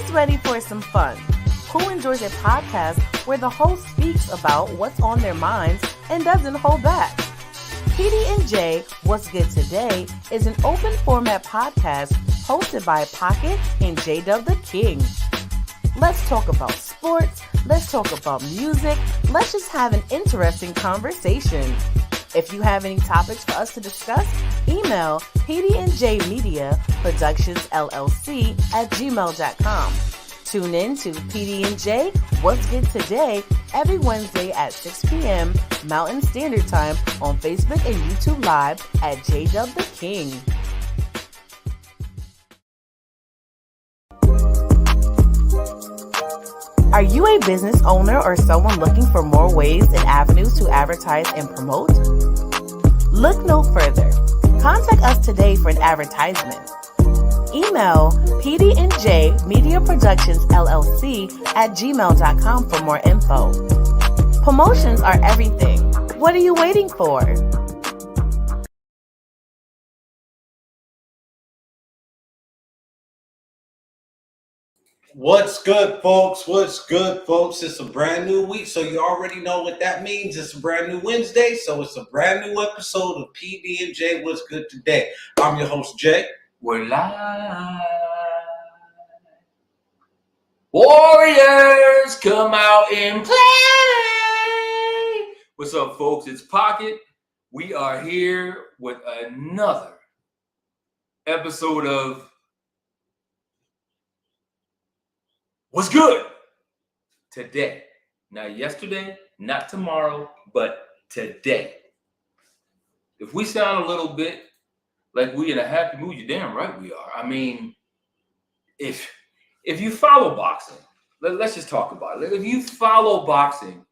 Who's ready for some fun? Who enjoys a podcast where the host speaks about what's on their minds and doesn't hold back? PD&J, What's Good Today, is an open format podcast hosted by Pocket and J-Dub the King. Let's talk about sports, let's talk about music, let's just have an interesting conversation. If you have any topics for us to discuss, email pdnjmediaproductionsllc@gmail.com. Tune in to PD&J What's Good Today every Wednesday at 6 p.m. Mountain Standard Time on Facebook and YouTube Live at J-Dub the King. Are you a business owner or someone looking for more ways and avenues to advertise and promote? Look no further. Contact us today for an advertisement. Email pdnjmediaproductionsllc@gmail.com for more info. Promotions are everything. What are you waiting for? What's good, folks? What's good, folks? It's a brand new week, so you already know what that means. It's a brand new Wednesday, so it's a brand new episode of PD&J What's Good Today. I'm your host, Jay. We're live. Warriors, come out and play. What's up, folks? It's Pocket. We are here with another episode of What's Good Today. Not yesterday, not tomorrow, but today. If we sound a little bit like we in a happy mood, you're damn right we are. I mean, if you follow boxing, let's just talk about it. If you follow boxing,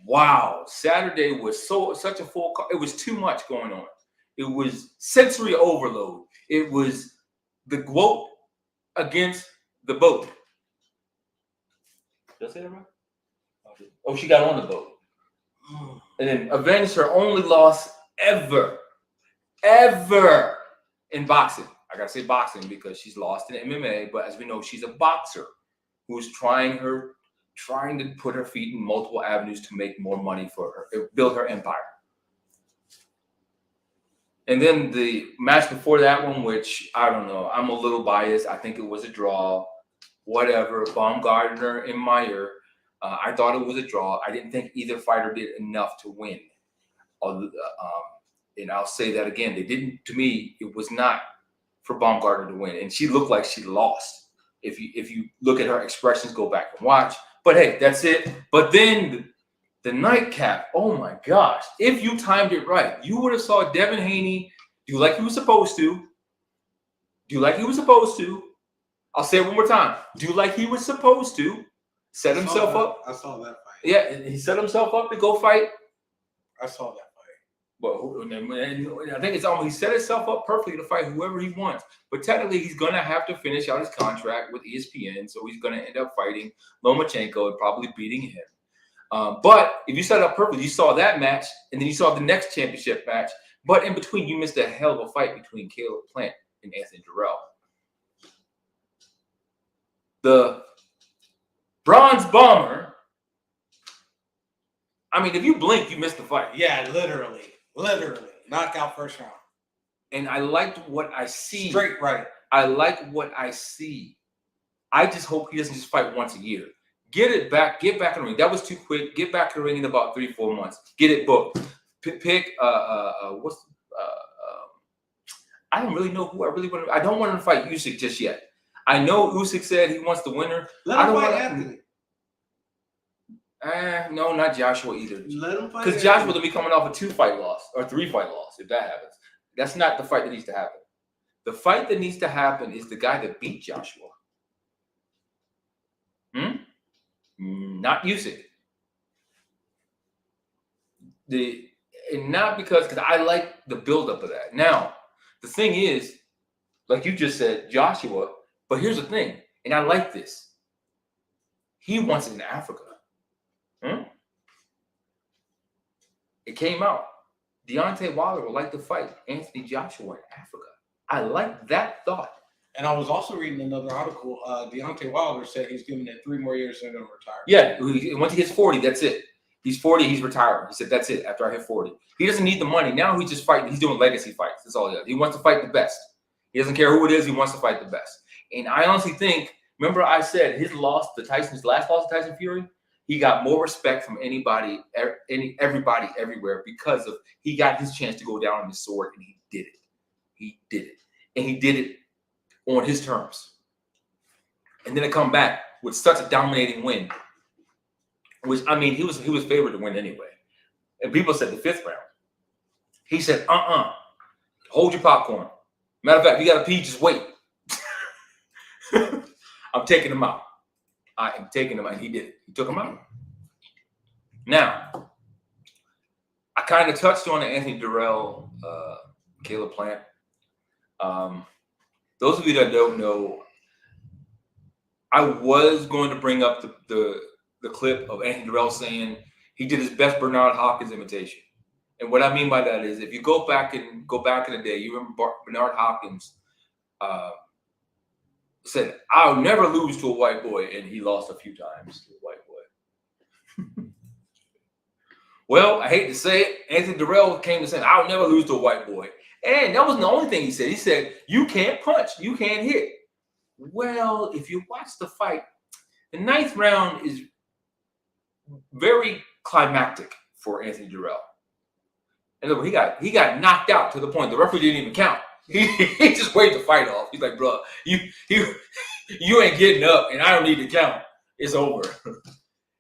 wow, Saturday was such a full card. It was too much going on. It was sensory overload. It was the GOAT against the boat. Did I say that right? Oh, she got on the boat. And then avenged her only loss ever in boxing. I gotta say boxing because she's lost in MMA, but as we know, she's a boxer who's trying to put her feet in multiple avenues to make more money for her, build her empire. And then the match before that one, which I don't know, I'm a little biased. I think it was a draw. Whatever, Baumgartner and Meyer. I thought it was a draw. I didn't think either fighter did enough to win. And I'll say that again. They didn't. To me, it was not for Baumgartner to win, and she looked like she lost. If you look at her expressions, go back and watch. But hey, that's it. But then the nightcap. Oh my gosh! If you timed it right, you would have saw Devin Haney do like he was supposed to. I'll say it one more time. Do like he was supposed to. Set himself up. I saw that fight. Yeah, he set himself up to go fight. I saw that fight. Well, I think it's almost he set himself up perfectly to fight whoever he wants. But technically, he's going to have to finish out his contract with ESPN, so he's going to end up fighting Lomachenko and probably beating him. But if you set up perfectly, you saw that match, and then you saw the next championship match. But in between, you missed a hell of a fight between Caleb Plant and Anthony Jarrell. The Bronze Bomber. I mean, if you blink, you missed the fight. Yeah, literally. Knockout first round. And I liked what I see. Straight right. I like what I see. I just hope he doesn't just fight once a year. Get back in the ring. That was too quick. Get back in the ring in about 3-4 months. Get it booked. I don't really know who I really want to. I don't want him to fight Usyk just yet. I know Usyk said he wants the winner. Let him fight Anthony. No, not Joshua either. Let him fight. Because Joshua will be coming off a 2-fight loss or 3-fight loss if that happens. That's not the fight that needs to happen. The fight that needs to happen is the guy that beat Joshua. Not Usyk. Not because I like the buildup of that. Now, the thing is, like you just said, Joshua. But here's the thing, and I like this. He wants it in Africa. It came out. Deontay Wilder would like to fight Anthony Joshua in Africa. I like that thought. And I was also reading another article. Deontay Wilder said he's giving it 3 more years and then retire. Yeah, once he hits 40, that's it. He's 40, he's retired. He said, that's it after I hit 40. He doesn't need the money. Now he's just fighting. He's doing legacy fights. That's all he does. He wants to fight the best. He doesn't care who it is. He wants to fight the best. And I honestly think, remember I said his last loss to Tyson Fury, he got more respect from everybody everywhere because of he got his chance to go down on his sword, and he did it. He did it. And he did it on his terms. And then to come back with such a dominating win, which, I mean, he was favored to win anyway. And people said the 5th round. He said, hold your popcorn. Matter of fact, if you got to pee, just wait. I'm taking him out. I am taking him out. And he did it. He took him out. Now, I kind of touched on the Anthony Durrell, Caleb Plant. Those of you that don't know, I was going to bring up the clip of Anthony Durrell saying he did his best Bernard Hopkins imitation. And what I mean by that is, if you go back in the day, you remember Bernard Hopkins said, "I'll never lose to a white boy," and he lost a few times to a white boy. Well, I hate to say it, Anthony Durrell came to say, "I'll never lose to a white boy," and that wasn't the only thing he said. He said, "You can't punch, you can't hit." Well, if you watch the fight, the 9th round is very climactic for Anthony Durrell. And look, he got knocked out to the point the referee didn't even count. He just waved the fight off. He's like, "Bro, you ain't getting up, and I don't need to count. It's over."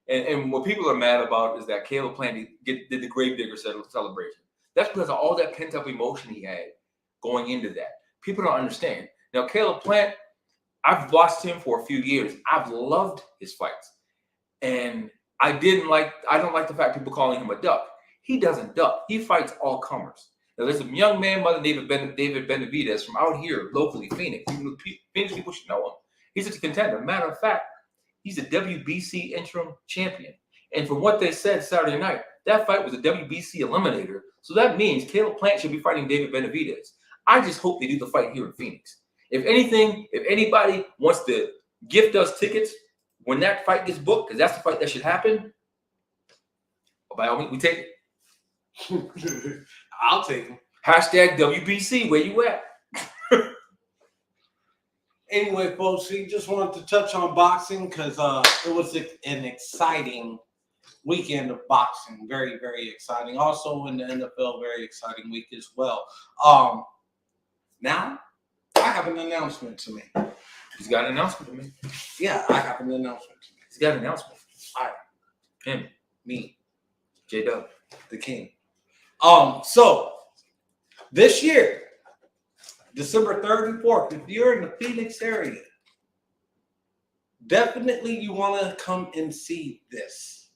And what people are mad about is that Caleb Plant did the Gravedigger celebration. That's because of all that pent up emotion he had going into that. People don't understand. Now, Caleb Plant, I've watched him for a few years. I've loved his fights, and I don't like the fact people calling him a duck. He doesn't duck. He fights all comers. Now, there's a young man by the name of David Benavidez from out here locally, Phoenix. Phoenix people should know him. He's a contender. Matter of fact, he's a WBC interim champion. And from what they said Saturday night, that fight was a WBC eliminator. So that means Caleb Plant should be fighting David Benavidez. I just hope they do the fight here in Phoenix. If anything, if anybody wants to gift us tickets when that fight gets booked, because that's the fight that should happen, by all means, we take it. I'll take them. Hashtag WBC, where you at? Anyway, folks, we just wanted to touch on boxing because it was an exciting weekend of boxing. Very, very exciting. Also in the NFL, very exciting week as well. Now, I have an announcement to make. He's got an announcement to make. Yeah, I have an announcement to make. He's got an announcement. Him. Me. J-Dub. The king. So this year, December 3rd and 4th, if you're in the Phoenix area, definitely you want to come and see this.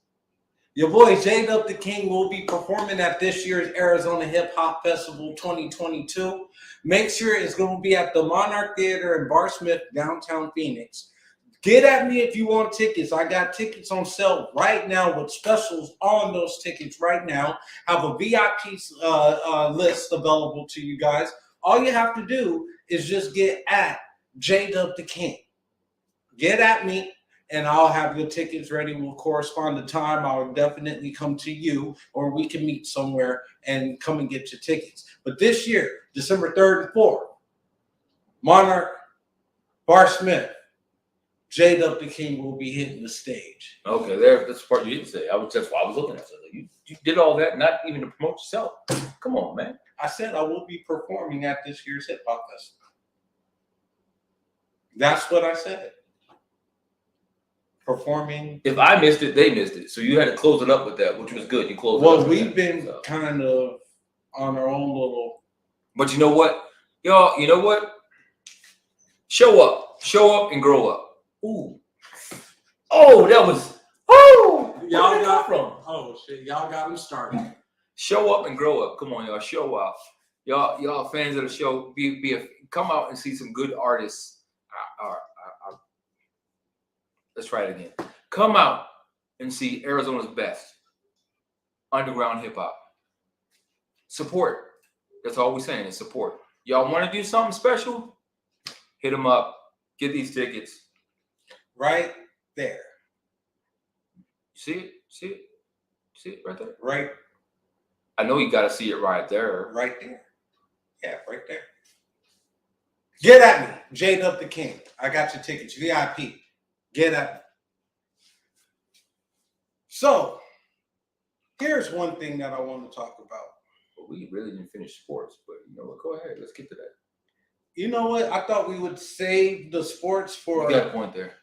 Your boy J-Dub the King will be performing at this year's Arizona Hip Hop Festival 2022. Make sure it's going to be at the Monarch Theater in Bar Smith, downtown Phoenix. Get at me if you want tickets. I got tickets on sale right now with specials on those tickets right now. Have a VIP list available to you guys. All you have to do is just get at J-Dub the King. Get at me, and I'll have your tickets ready. We'll correspond the time. I'll definitely come to you, or we can meet somewhere and come and get your tickets. But this year, December 3rd and 4th, Monarch, Bar Smith, J-Dub the King will be hitting the stage. Okay, that's the part you didn't say. That's why I was looking at it. You did all that, not even to promote yourself. Come on, man. I said I will be performing at this year's Hip Hop Festival. That's what I said. Performing. If I missed it, they missed it. So you had to close it up with that, which was good. You closed it up. Well, we've been kind of on our own little. But you know what? Y'all, you know what? Show up. Show up and grow up. Ooh. Oh, that was. Oh! Y'all got from. Oh, shit. Y'all got them started. Show up and grow up. Come on, y'all. Show off. Y'all fans of the show. Come out and see some good artists. Let's try it again. Come out and see Arizona's best underground hip hop. Support. That's all we're saying is support. Y'all want to do something special? Hit them up. Get these tickets. Right there. See it? See it? See it right there? Right. I know you got to see it right there. Right there. Yeah, right there. Get at me, Jade Up the King. I got your tickets, VIP. Get at me. So, here's one thing that I want to talk about. Well, we really didn't finish sports, but you know what? Go ahead. Let's get to that. You know what? I thought we would save the sports for. You got a point there.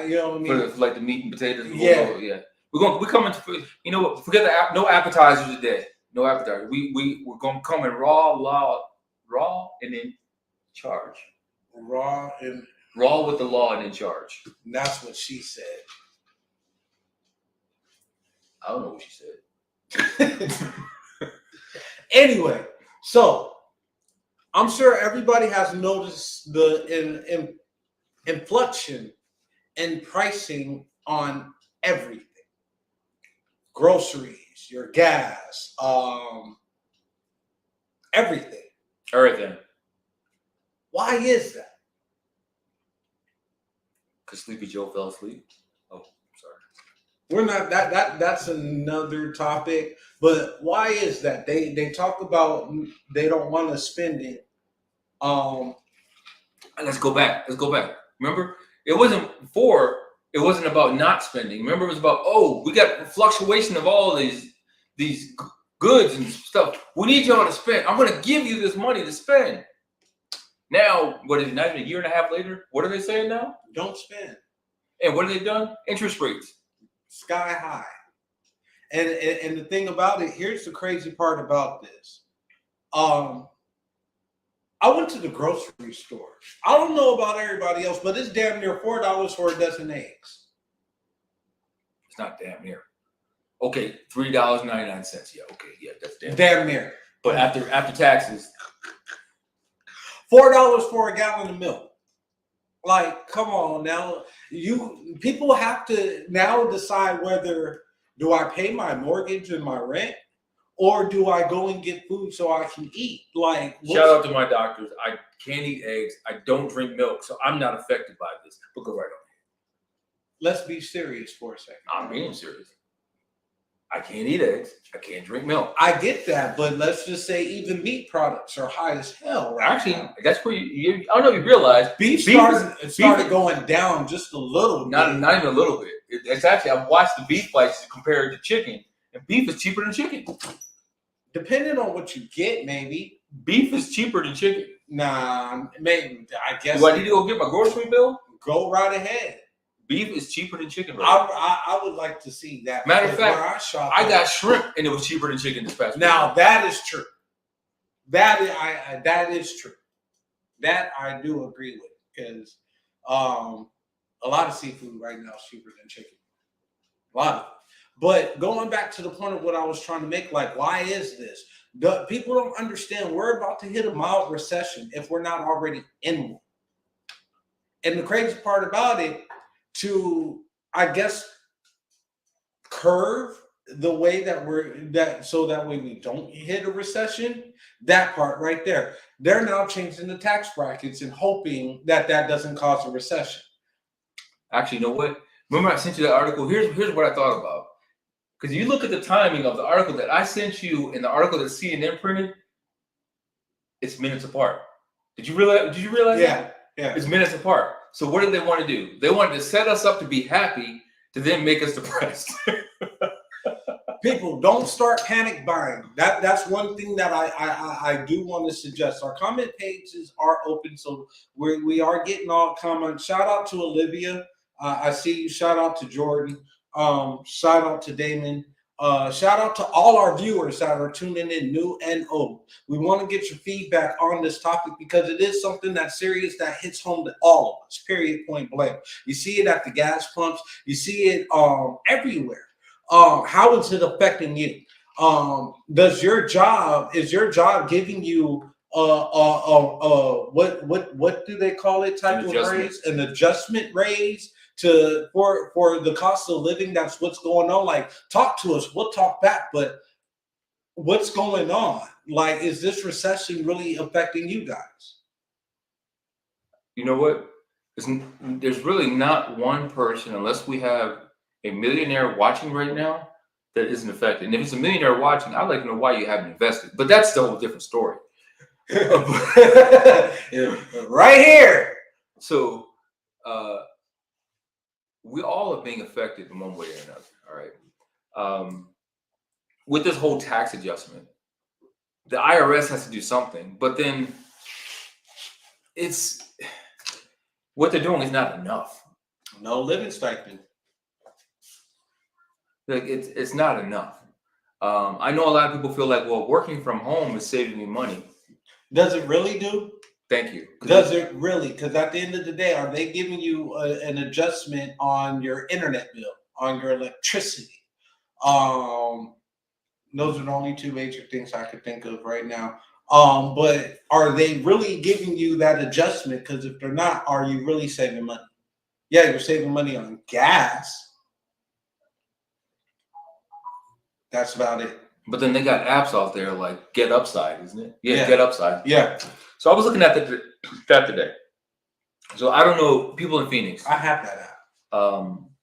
You know what I mean? For like the meat and potatoes. Yeah. Yeah. We're coming to. You know what? Forget no appetizers today. No appetizer. We're gonna come in raw, and then charge. Raw with the law and then charge. That's what she said. I don't know what she said. Anyway, so I'm sure everybody has noticed the inflection in pricing on everything. Groceries, your gas, everything. Everything. Why is that? Because Sleepy Joe fell asleep. Oh, sorry. We're not that's another topic, but why is that? They talk about they don't want to spend it. Let's go back. Remember, it wasn't about not spending. Remember, it was about we got fluctuation of all these goods and stuff. We need y'all to spend. I'm gonna give you this money to spend. Now, what is it? Not even a year and a half later, what are they saying now? Don't spend. And what have they done? Interest rates sky high. And the thing about it, here's the crazy part about this. I went to the grocery store. I don't know about everybody else, but it's damn near $4 for a dozen eggs. It's not damn near. Okay, $3.99. Yeah, okay, yeah, that's damn near. But after taxes, $4 for a gallon of milk. Like, come on now. People have to now decide whether do I pay my mortgage and my rent, or do I go and get food so I can eat? Like, shout out to my doctors. I can't eat eggs. I don't drink milk, so I'm not affected by this. But go right on. Let's be serious for a second. I'm being serious. I can't eat eggs. I can't drink milk. I get that, but let's just say even meat products are high as hell. Right Actually, now. that's where you I don't know if you realize beef started going down just a little bit. Not even a little bit. It's actually, I've watched the beef prices compared to chicken, and beef is cheaper than chicken. Depending on what you get, maybe. Beef is cheaper than chicken. Nah, maybe. I guess. Do I need to go get my grocery bill? Go right ahead. Beef is cheaper than chicken. I would like to see that. Matter of fact, I got shrimp and it was cheaper than chicken this past week. Now that is true. That is true. That I do agree with, because a lot of seafood right now is cheaper than chicken. A lot of it. But going back to the point of what I was trying to make, like, why is this? The people don't understand we're about to hit a mild recession if we're not already in one. And the crazy part about it, to, I guess, curve the way so that way we don't hit a recession, that part right there. They're now changing the tax brackets and hoping that doesn't cause a recession. Actually, you know what? Remember I sent you that article? Here's what I thought about. Because you look at the timing of the article that I sent you and the article that CNN printed, it's minutes apart. Did you realize that? Yeah. It's minutes apart. So what did they want to do? They wanted to set us up to be happy to then make us depressed. People, don't start panic buying. That's one thing that I do want to suggest. Our comment pages are open, so we are getting all comments. Shout out to Olivia. I see you. Shout out to Jordan. Shout out to Damon. Shout out to all our viewers that are tuning in, new and old. We want to get your feedback on this topic because it is something that's serious, that hits home to all of us, period, point blank. You see it at the gas pumps. You see it everywhere. How is it affecting you? Is your job giving you what do they call it, type of raise? An adjustment raise for the cost of living? That's what's going on. Like, talk to us, we'll talk back, but what's going on? Like, is this recession really affecting you guys? you know what? There's really not one person, unless we have a millionaire watching right now, that isn't affected. And if it's a millionaire watching, I'd like to know why you haven't invested. But that's a whole different story. Right here. So we all are being affected in one way or another. All right. With this whole tax adjustment, the IRS has to do something, but then what they're doing is not enough. No living stipend. Like it's not enough. I know a lot of people feel like, well, working from home is saving me money. Does it really do? Thank you. Does it really? Because at the end of the day, are they giving you an adjustment on your internet bill, on your electricity? Those are the only two major things I could think of right now. But are they really giving you that adjustment? Because if they're not, are you really saving money? Yeah, you're saving money on gas. That's about it. But then they got apps out there like Get Upside, isn't it? Yeah. Get Upside. Yeah. So I was looking at that today. So I don't know, people in Phoenix. I have that app.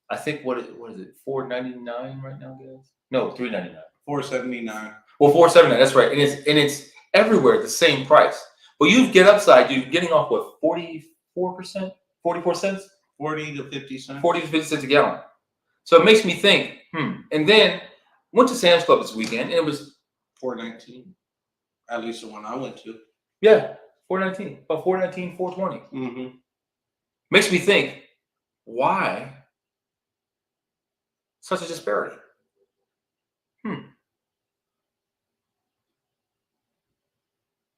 I think what is it? $4.99 right now, guys? No, $3.99. $4.79. Well, $4.79. That's right. And it's everywhere at the same price. But you Get Upside, you're getting off what, 44%, 44 cents, 40 to 50 cents, 40 to 50 cents a gallon. So it makes me think. And then went to Sam's Club this weekend, and it was $4.19. At least the one I went to. Yeah, $4.19, about $4.19, $4.20. Mm-hmm. Makes me think, why such a disparity?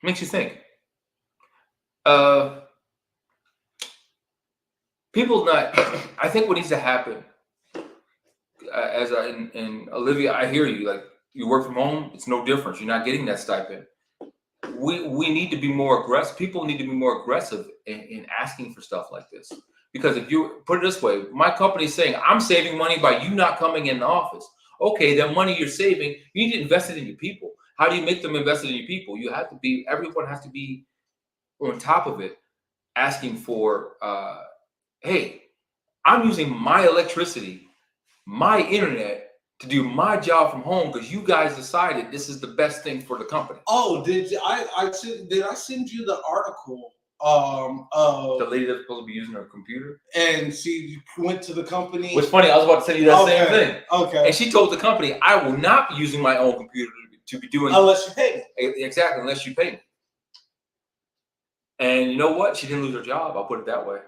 Makes you think. People not. I think what needs to happen, and Olivia, I hear you. Like, you work from home, it's no difference. You're not getting that stipend. We need to be more aggressive. People need to be more aggressive in asking for stuff like this. Because if you put it this way, my company is saying, I'm saving money by you not coming in the office. Okay, that money you're saving, you need to invest it in your people. How do you make them invested in your people? Everyone has to be on top of it, asking for, hey, I'm using my electricity, my internet to do my job from home because you guys decided this is the best thing for the company. Oh, did I send you the article? The lady that's supposed to be using her computer, and she went to the company. What's funny, I was about to send you that same thing. Okay. And she told the company, I will not be using my own computer to be doing unless you pay me. Exactly, unless you pay me. And you know what? She didn't lose her job. I'll put it that way.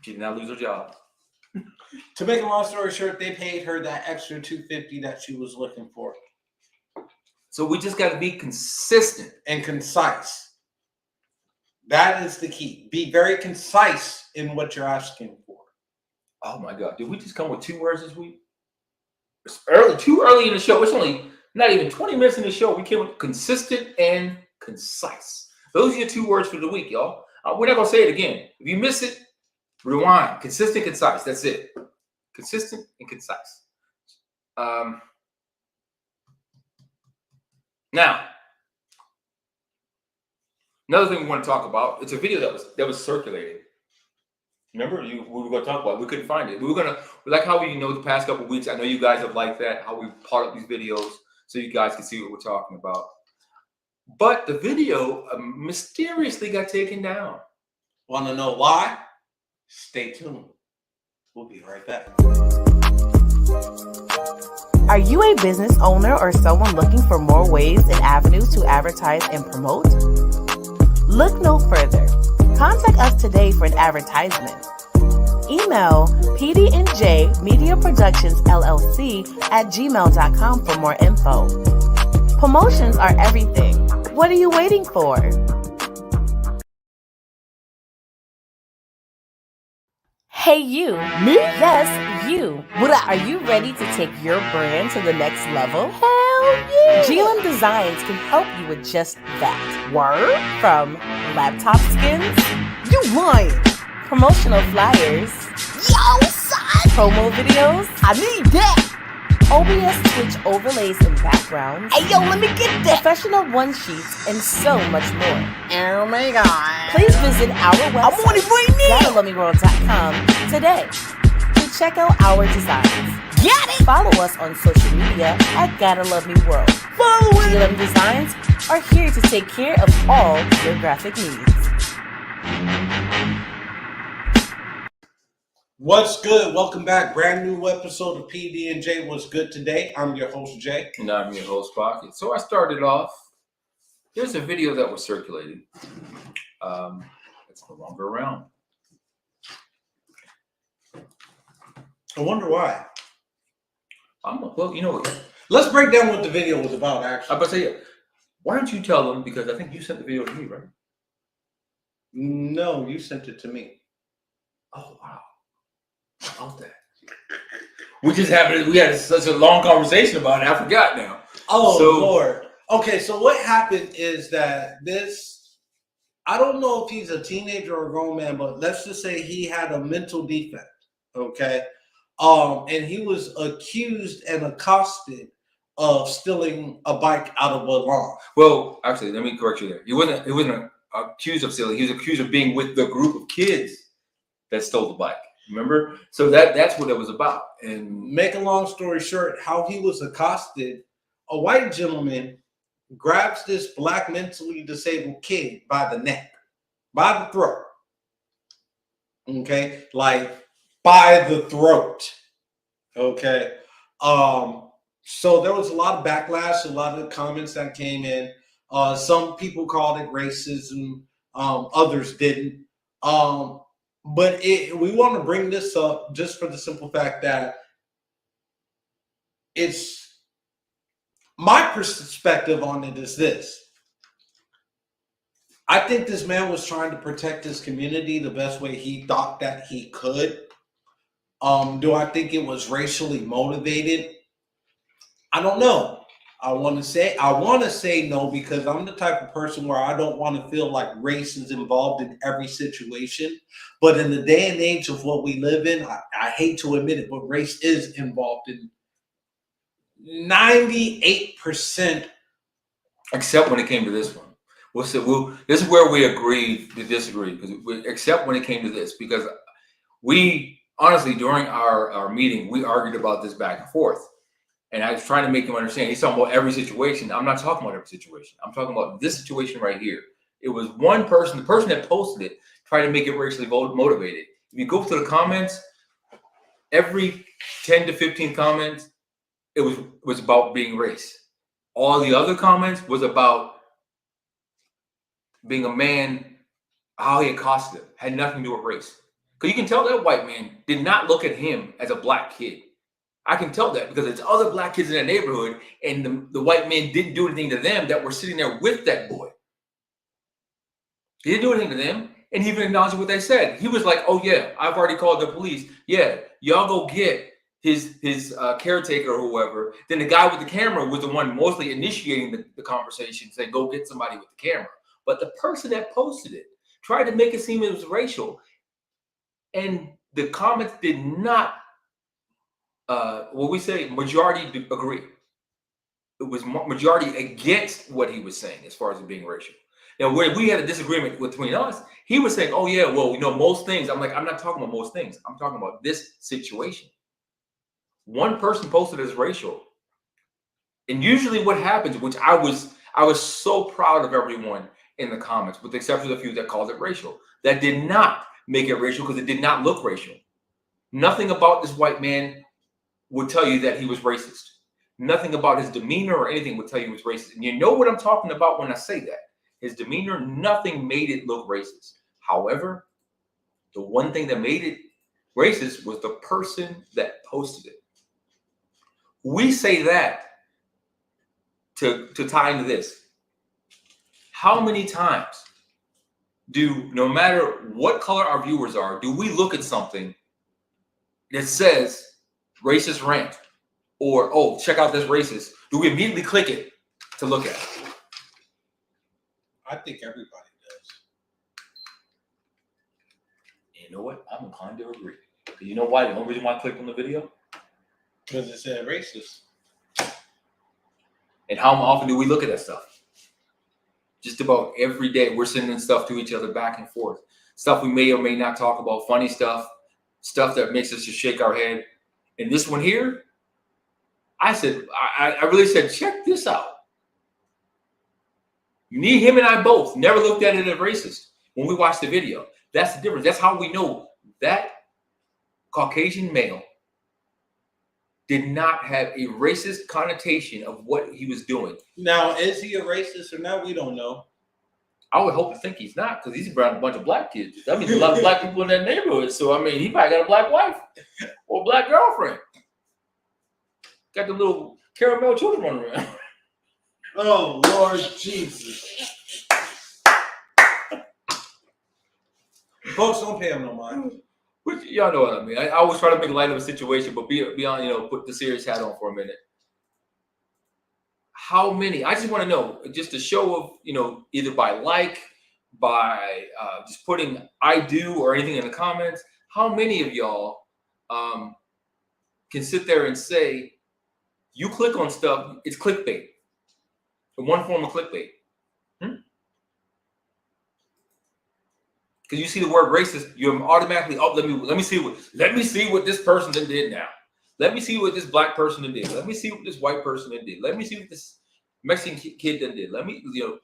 She did not lose her job. To make a long story short, they paid her that extra $250 that she was looking for. So we just got to be consistent and concise. That is the key. Be very concise in what you're asking for. Oh my God. Did we just come with 2 words this week? It's too early in the show. It's only not even 20 minutes in the show. We came with consistent and concise. Those are your 2 words for the week, y'all. We're not going to say it again. If you miss it, rewind. Consistent, concise. That's it. Consistent and concise. Now, another thing we want to talk about, it's a video that was circulating. Remember, we were going to talk about it. We couldn't find it. Like how the past couple of weeks, I know you guys have liked that, how we part up these videos so you guys can see what we're talking about. But the video mysteriously got taken down. Want to know why? Stay tuned. We'll be right back. Are you a business owner or someone looking for more ways and avenues to advertise and promote? Look no further. Contact us today for an advertisement. Email PD&J Media Productions LLC at gmail.com for more info. Promotions are everything. What are you waiting for? Hey you. Me? Yes, you. What up? Are you ready to take your brand to the next level? Hell yeah! GLM Designs can help you with just that. Word? From laptop skins? You lying! Promotional flyers? Yo, son! Promo videos? I need that! OBS Twitch overlays and backgrounds. Hey yo, let me get that! Professional one-sheets and so much more. Oh my God! Please visit our website, GottaLoveMeWorld.com today to check out our designs. Follow us on social media at Gotta Love Me World. GLM Designs are here to take care of all your graphic needs. What's good? Welcome back. Brand new episode of PD&J. What's good today? I'm your host, Jay. And I'm your host, Pocket. So I started off, there's a video that was circulated. It's no longer around. I wonder why. Well, you know what? Let's break down what the video was about, actually. I'm about to say, why don't you tell them? Because I think you sent the video to me, right? No, you sent it to me. Oh, wow. How about that? We had such a long conversation about it. I forgot now. Oh, Lord. Okay, so what happened is that I don't know if he's a teenager or a grown man, but let's just say he had a mental defect, okay? And he was accused and accosted of stealing a bike out of a lawn. Well, actually, let me correct you there. He wasn't accused of stealing. He was accused of being with the group of kids that stole the bike. Remember? So that's what it was about. And make a long story short, how he was accosted, a white gentleman grabs this black mentally disabled kid by the neck, by the throat. Okay? Like by the throat. Okay. So there was a lot of backlash, a lot of comments that came in. Some people called it racism, others didn't. But we want to bring this up just for the simple fact that it's my perspective on it is this. I think this man was trying to protect his community the best way he thought that he could. Do I think it was racially motivated? I don't know. I want to say no, because I'm the type of person where I don't want to feel like race is involved in every situation. But in the day and age of what we live in, I hate to admit it, but race is involved in 98%. Except when it came to this one. This is where we agreed to disagree. Except when it came to this, because we honestly, during our meeting, we argued about this back and forth. And I was trying to make him understand. He's talking about every situation. I'm not talking about every situation. I'm talking about this situation right here. It was one person, the person that posted it, tried to make it racially motivated. If you go to the comments, every 10 to 15 comments, it was about being race. All the other comments was about being a man, how he accosted him. Had nothing to do with race. Because you can tell that white man did not look at him as a black kid. I can tell that because there's other black kids in that neighborhood, and the white man didn't do anything to them that were sitting there with that boy. He didn't do anything to them, and he even acknowledged what they said. He was like, "Oh yeah, I've already called the police. Yeah, y'all go get his caretaker or whoever." Then the guy with the camera was the one mostly initiating the conversation, saying, "Go get somebody with the camera." But the person that posted it tried to make it seem it was racial, and the comments did not. What we say, majority agree. It was majority against what he was saying as far as it being racial. Now, where we had a disagreement between us, he was saying, "Oh yeah, well, most things." I'm like, I'm not talking about most things. I'm talking about this situation. One person posted as racial, and usually what happens, which I was so proud of everyone in the comments, with the exception of the few that called it racial, that did not make it racial because it did not look racial. Nothing about this white man would tell you that he was racist. Nothing about his demeanor or anything would tell you he was racist. And you know what I'm talking about when I say that. His demeanor, nothing made it look racist. However, the one thing that made it racist was the person that posted it. We say that to tie into this. How many times no matter what color our viewers are, do we look at something that says racist rant, or, "Oh, check out this racist"? Do we immediately click it to look at it? I think everybody does. You know what? I'm inclined to agree. You know why? The only reason why I clicked on the video? Because it said racist. And how often do we look at that stuff? Just about every day, we're sending stuff to each other back and forth. Stuff we may or may not talk about, funny stuff that makes us just shake our head. And this one here, I really said, check this out. Me, him, and I both never looked at it as racist when we watched the video. That's the difference. That's how we know that Caucasian male did not have a racist connotation of what he was doing. Now, is he a racist or not? We don't know. I would hope to think he's not, because he's around a bunch of black kids. That means a lot of black people in that neighborhood. So, I mean, he probably got a black wife or a black girlfriend. Got the little caramel children running around. Oh, Lord Jesus. Folks, don't pay him no mind. Which, y'all know what I mean. I always try to make light of a situation, but be on, put the serious hat on for a minute. How many? I just want to know, just a show of, either by just putting I do or anything in the comments. How many of y'all can sit there and say, you click on stuff, it's clickbait. In one form of clickbait. Because you see the word racist, you're automatically, let me see what this person did now. Let me see what this black person did. Let me see what this white person did. Let me see what this Mexican kid did. Let me,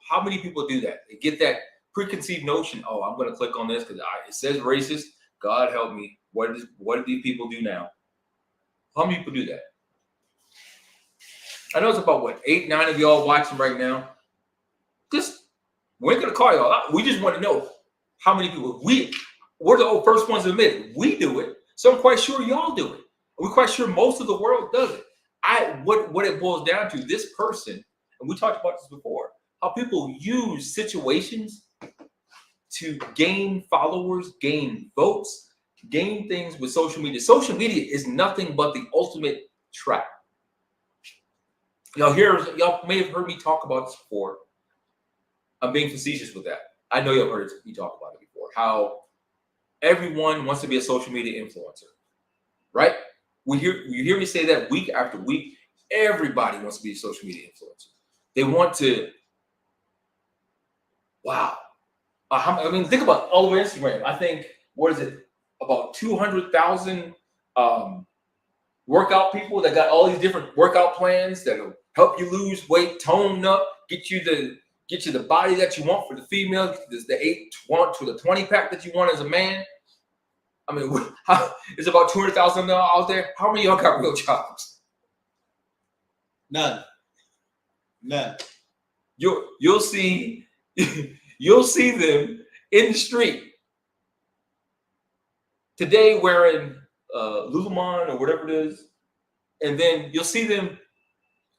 how many people do that? They get that preconceived notion. Oh, I'm going to click on this because it says racist. God help me. What do these people do now? How many people do that? I know it's about 8, 9 of y'all watching right now. We ain't going to call y'all out. We just want to know how many people. We're the first ones to admit it. We do it. So I'm quite sure y'all do it. We're quite sure most of the world does it. What it boils down to, this person, and we talked about this before, how people use situations to gain followers, gain votes, gain things with social media. Social media is nothing but the ultimate trap. Y'all may have heard me talk about this before. I'm being facetious with that. I know y'all heard me talk about it before. How everyone wants to be a social media influencer, right? You hear me say that week after week. Everybody wants to be a social media influencer. They want to. Wow. Think about all over Instagram. I think, what is it? About 200,000 workout people that got all these different workout plans that'll help you lose weight, tone up, get you the body that you want for the female, the 8 to the 20 pack that you want as a man. I mean, it's about 200,000 out there. How many of y'all got real jobs? None. You'll see them in the street today wearing Lululemon or whatever it is, and then you'll see them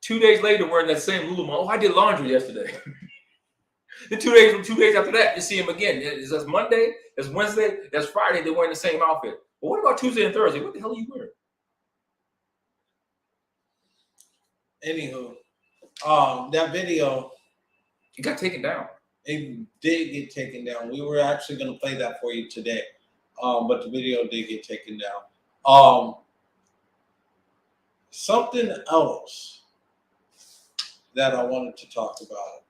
2 days later wearing that same Lululemon. Oh, I did laundry yesterday. Then 2 days after that, you see them again. That's Monday, that's Wednesday, that's Friday. They're wearing the same outfit. But what about Tuesday and Thursday? What the hell are you wearing? Anywho, that video, it got taken down. It did get taken down. We were actually going to play that for you today, but the video did get taken down. Something else that I wanted to talk about.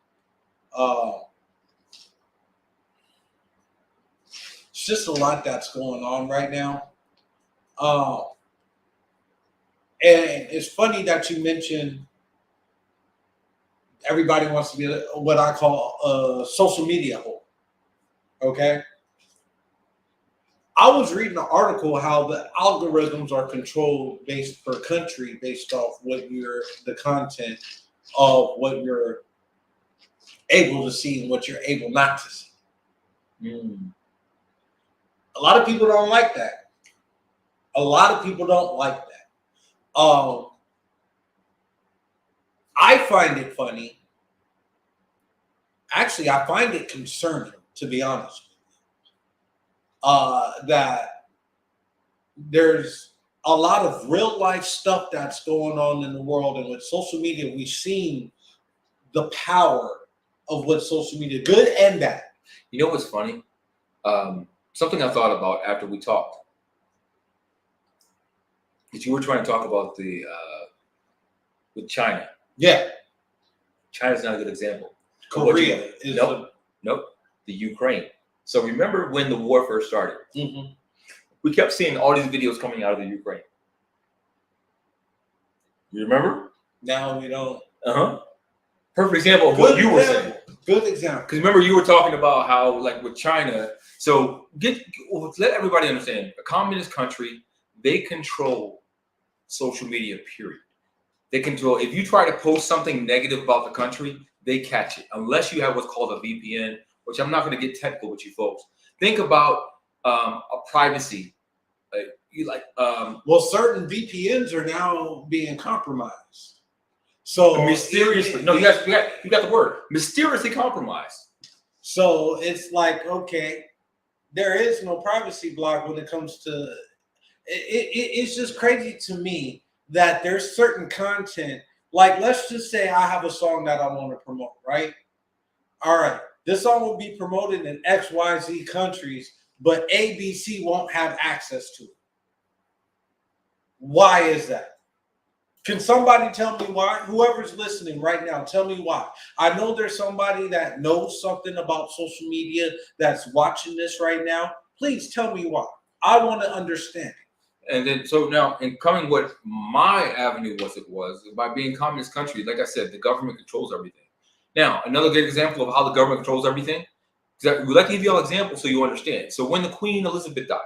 It's just a lot that's going on right now. And it's funny that you mentioned everybody wants to be what I call a social media whore. Okay? I was reading an article how the algorithms are controlled based per country based off the content of what you're able to see and what you're able not to see. A lot of people don't like that. I find it funny. Actually, I find it concerning, to be honest with you, that there's a lot of real life stuff that's going on in the world, and with social media, we've seen the power of what social media, good and bad. You know what's funny? Something I thought about after we talked. Because you were trying to talk about with China. Yeah. China's not a good example. Korea is Nope. The Ukraine. So remember when the war first started? Mm-hmm. We kept seeing all these videos coming out of the Ukraine. You remember? Now we don't. Perfect example of what you were saying. Good example. Because remember, you were talking about how, like with China, so let everybody understand, a communist country, they control social media, period. They control, if you try to post something negative about the country, they catch it, unless you have what's called a VPN, which I'm not going to get technical with you folks. Think about a privacy. Well, certain VPNs are now being compromised. So mysteriously, you got the word, mysteriously compromised. So it's like, okay, there is no privacy block when it comes to it's just crazy to me that there's certain content, like let's just say I have a song that I want to promote, right? All right, this song will be promoted in XYZ countries, but ABC won't have access to it. Why is that? Can somebody tell me why? Whoever's listening right now, tell me why. I know there's somebody that knows something about social media that's watching this right now. Please tell me why. I want to understand. And then, so now, in coming what my avenue was by being communist country, like I said, the government controls everything. Now, another good example of how the government controls everything, we like to give you all examples so you understand. So when the Queen Elizabeth died,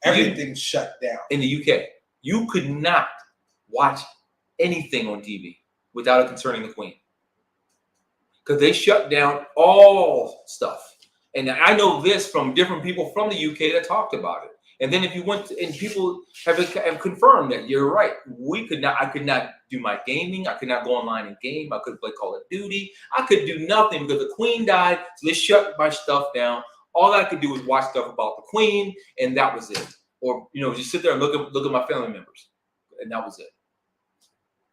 everything's shut down. In the UK, you could not watch anything on TV without it concerning the Queen, because they shut down all stuff. And I know this from different people from the UK that talked about it. And then if you went and people have confirmed that you're right, I could not do my gaming. I could not go online and game. I couldn't play Call of Duty. I could do nothing because the Queen died. So they shut my stuff down. All I could do was watch stuff about the Queen, and that was it. Or just sit there and look at my family members, and that was it.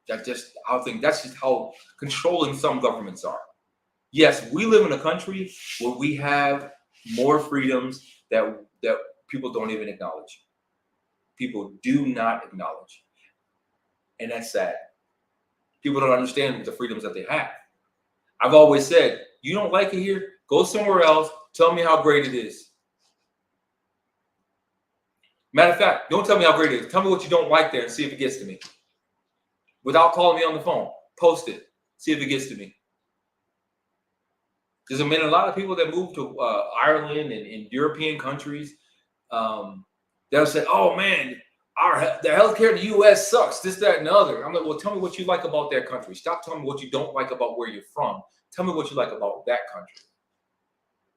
That's just how controlling some governments are. Yes, we live in a country where we have more freedoms that people don't even acknowledge. People do not acknowledge. And that's sad. People don't understand the freedoms that they have. I've always said, you don't like it here, go somewhere else, tell me how great it is. Matter of fact, don't tell me how great it is. Tell me what you don't like there and see if it gets to me. Without calling me on the phone, post it, see if it gets to me. There's been a lot of people that moved to Ireland and European countries. They'll say, "Oh man, the healthcare in the U.S. sucks. This, that, and the other." I'm like, "Well, tell me what you like about that country. Stop telling me what you don't like about where you're from. Tell me what you like about that country."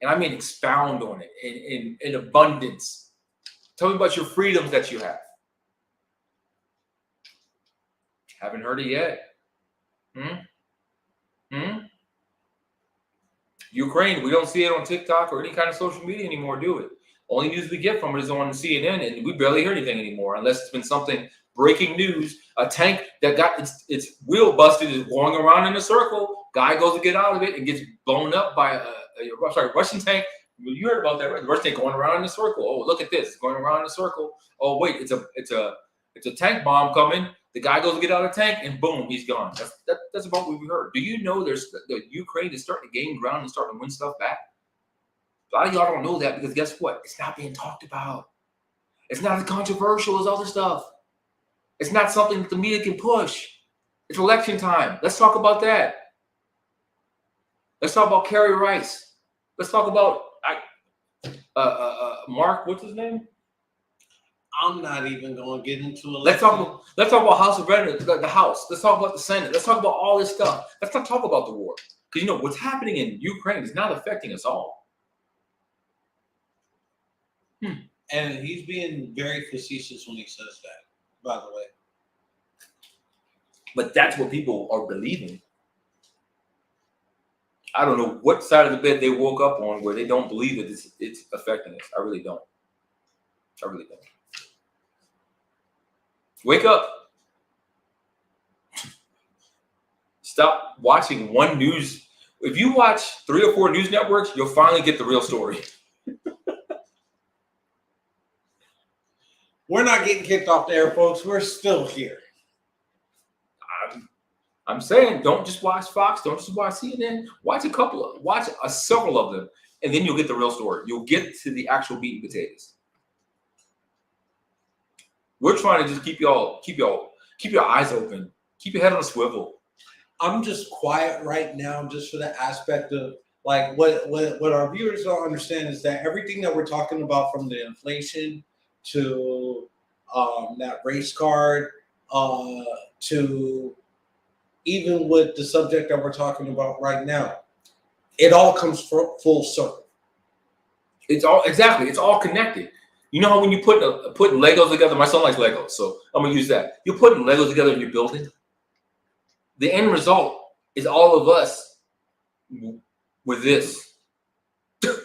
And I mean, expound on it in abundance. Tell me about your freedoms that you have. Haven't heard it yet. Ukraine, we don't see it on TikTok or any kind of social media anymore, do it? Only news we get from it is on CNN, and we barely hear anything anymore unless it's been something breaking news. A tank that got its wheel busted is going around in a circle. Guy goes to get out of it and gets blown up by a Russian tank. You heard about that, right? The Russian tank going around in a circle. Oh, look at this, it's going around in a circle. Oh, wait, it's a tank bomb coming. The guy goes to get out of the tank, and boom, he's gone. That's about what we heard. Do you know the Ukraine is starting to gain ground and starting to win stuff back? A lot of y'all don't know that because guess what? It's not being talked about. It's not as controversial as other stuff. It's not something that the media can push. It's election time. Let's talk about that. Let's talk about Kerry Rice. Let's talk about Mark. What's his name? I'm not even going to get into it. Let's talk about House of Representatives, the House. Let's talk about the Senate. Let's talk about all this stuff. Let's not talk about the war. Because what's happening in Ukraine is not affecting us all. And he's being very facetious when he says that, by the way. But that's what people are believing. I don't know what side of the bed they woke up on where they don't believe that it's affecting us. I really don't. Wake up. Stop watching one news. If you watch 3 or 4 news networks, you'll finally get the real story. We're not getting kicked off the air, folks. We're still here. I'm saying, don't just watch Fox. Don't just watch CNN. Watch several of them, and then you'll get the real story. You'll get to the actual meat and potatoes. We're trying to just keep your eyes open, keep your head on a swivel. I'm just quiet right now, just for the aspect of like what our viewers don't understand is that everything that we're talking about, from the inflation to that race card, to even with the subject that we're talking about right now, it all comes full circle. It's all connected. You know how when you putting Legos together, my son likes Legos, so I'm gonna use that. You're putting Legos together in your building. The end result is all of us with this. That's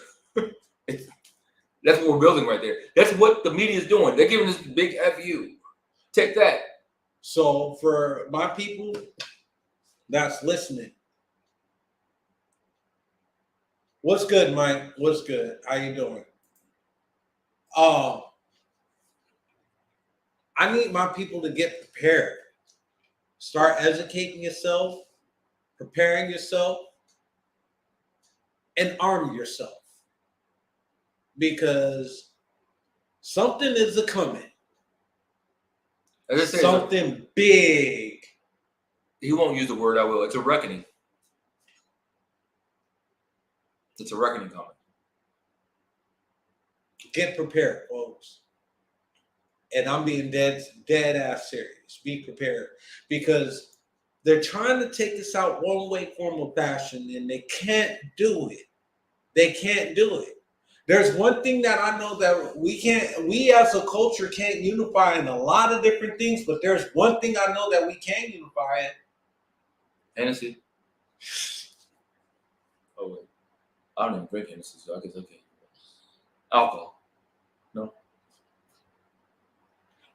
what we're building right there. That's what the media is doing. They're giving us big FU. Take that. So for my people that's listening, what's good, Mike? What's good? How you doing? I need my people to get prepared. Start educating yourself, preparing yourself, and arm yourself. Because something is a coming. Something big. He won't use the word I will. It's a reckoning. It's a reckoning coming. Get prepared, folks. And I'm being dead ass serious. Be prepared. Because they're trying to take us out one way, form, or fashion, and they can't do it. They can't do it. There's one thing that I know that we as a culture can't unify in a lot of different things, but there's one thing I know that we can unify in. Hennessy. Oh, wait. I don't even drink Hennessy, so I guess okay. Alcohol. No.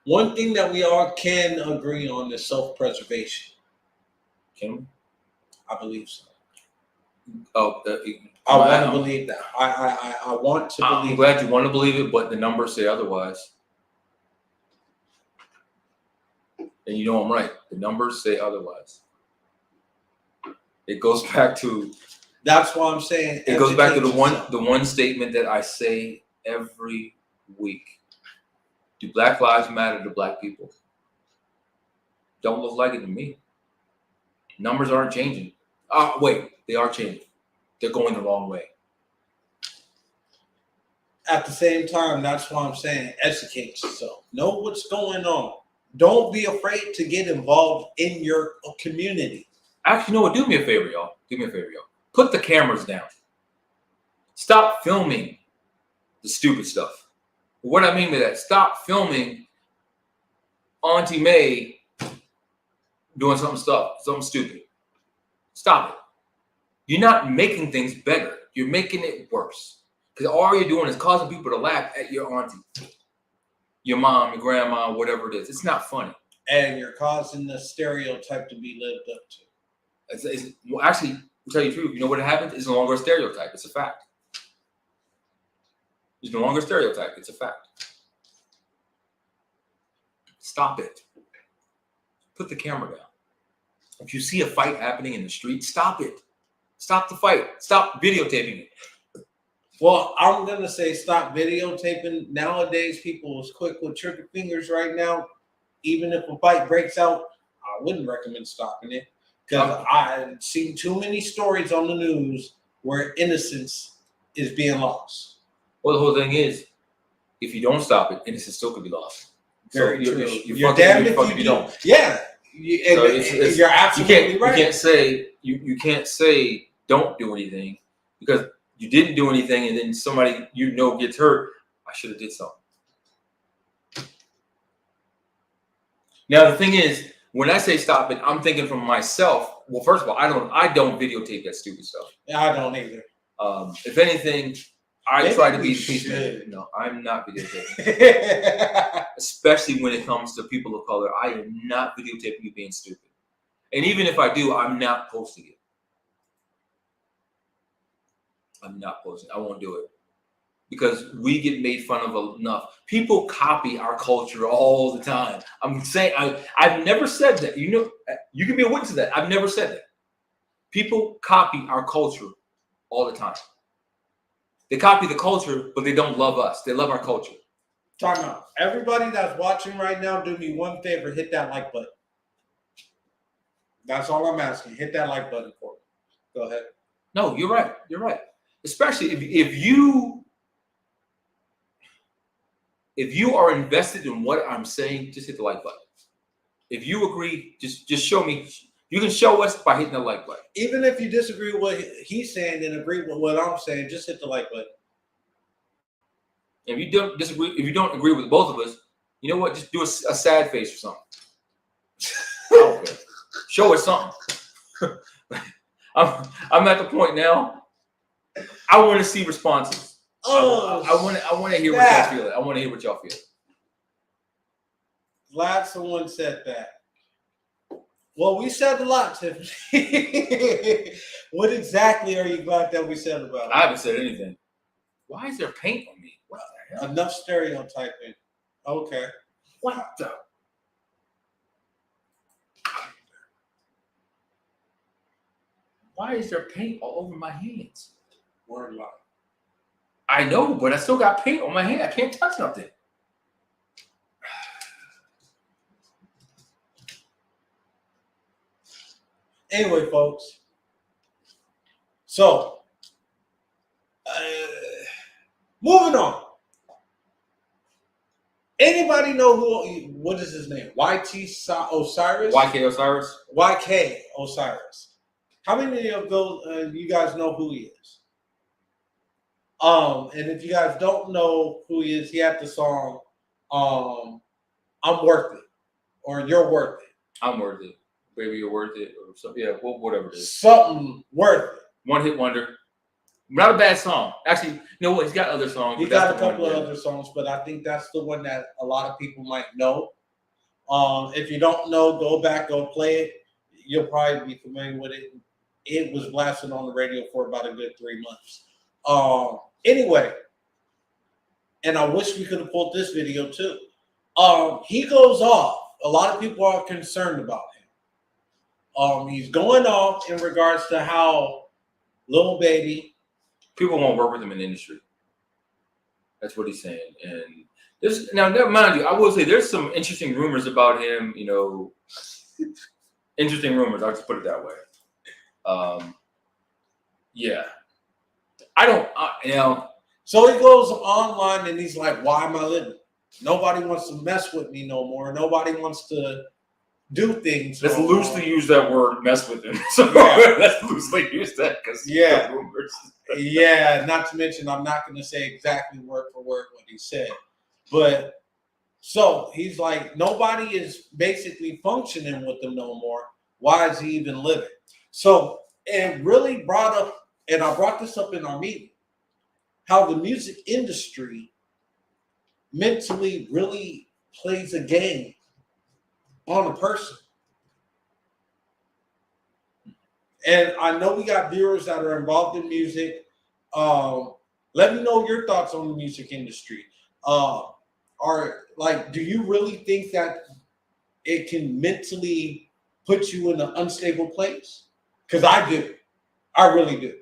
One thing that we all can agree on is self-preservation. Can we? I believe so. Oh, I want to believe that. I want to believe. I'm glad you want to believe it, but the numbers say otherwise. And you know I'm right. The numbers say otherwise. It goes back to. That's why I'm saying. It goes back to the one statement that I say every week. Do Black lives matter to Black people? Don't look like it to me. Numbers aren't changing. Wait, they are changing. They're going the wrong way. At the same time, that's why I'm saying educate yourself. Know what's going on. Don't be afraid to get involved in your community. Actually, you know what? Do me a favor, y'all. Do me a favor, y'all. Put the cameras down. Stop filming the stupid stuff. What I mean by that, stop filming Auntie May doing something stupid. Stop it. You're not making things better. You're making it worse. Because all you're doing is causing people to laugh at your auntie, your mom, your grandma, whatever it is. It's not funny. And you're causing the stereotype to be lived up to. Well, actually, to tell you the truth, you know what happens? It's no longer a stereotype. It's a fact. It's no longer a stereotype. It's a fact. Stop it. Put the camera down. If you see a fight happening in the street, stop it. Stop the fight. Stop videotaping it. Well, I'm going to say stop videotaping. Nowadays, people is quick with trigger fingers right now. Even if a fight breaks out, I wouldn't recommend stopping it. Because I've seen too many stories on the news where innocence is being lost. Well, the whole thing is, if you don't stop it, innocence still could be lost. Very so true. You're damned if you don't. Yeah. You're absolutely right. You can't say don't do anything because you didn't do anything and then somebody gets hurt. I should have did something. Now the thing is, when I say stop it, I'm thinking from myself. Well, first of all, I don't videotape that stupid stuff. Yeah, I don't either. If anything, I try to be peacemaker. No, I'm not videotaping. Especially when it comes to people of color. I am not videotaping you being stupid. And even if I do, I'm not posting it. I'm not posting. I won't do it. because we get made fun of enough. People copy our culture all the time. I'm saying I've never said that. You know, you can be a witness to that. I've never said that. People copy our culture all the time. They copy the culture, but they don't love us. They love our culture. Time out. Everybody that's watching right now, do me one favor, hit that like button. That's all I'm asking. Hit that like button for me. Go ahead. No, you're right. You're right. Especially if you are invested in what I'm saying, just hit the like button. If you agree, just show me. You can show us by hitting the like button. Even if you disagree with what he's saying and agree with what I'm saying, just hit the like button. If you don't disagree, if you don't agree with both of us, you know what? Just do a sad face or something. Okay. Show us something. I'm at the point now. I want to see responses. Oh, I want to hear what y'all feel. I want to hear what y'all feel. Glad someone said that. Well, we said a lot, Tiffany. What exactly are you glad that we said about it? I haven't said anything. Why is there paint on me? What the hell? Enough stereotyping. Okay. What the? Why is there paint all over my hands? Word line. I know, but I still got paint on my hand. I can't touch nothing. Anyway, folks. So, moving on. Anybody know what is his name? YT Osiris? YK Osiris? YK Osiris. How many of those you guys know who he is? And if you guys don't know who he is, he had the song I'm Worth It, or You're Worth It. I'm worth it. Baby, you're worth it. Or something. Yeah, whatever it is. Something worth it. One hit wonder. Not a bad song. Actually, you know what? He's got other songs. He's got a couple of other songs, but I think that's the one that a lot of people might know. If you don't know, go back, go play it. You'll probably be familiar with it. It was blasted on the radio for about a good 3 months. Anyway, and I wish we could have pulled this video too. He goes off. A lot of people are concerned about him. He's going off in regards to how Lil Baby. People won't work with him in the industry. That's what he's saying. And there's now, mind you, I will say there's some interesting rumors about him. You know, interesting rumors. I'll just put it that way. Yeah, I don't. So he goes online and he's like, "Why am I living? Nobody wants to mess with me no more. Nobody wants to do things." Let's loosely use that word, mess with him. So let's loosely use that because rumors. Yeah, not to mention, I'm not going to say exactly word for word what he said. But so he's like, nobody is basically functioning with him no more. Why is he even living? So, and really brought up, and I brought this up in our meeting, how the music industry mentally really plays a game on a person. And I know we got viewers that are involved in music. Let me know your thoughts on the music industry. Do you really think that it can mentally put you in an unstable place? Because I do. I really do.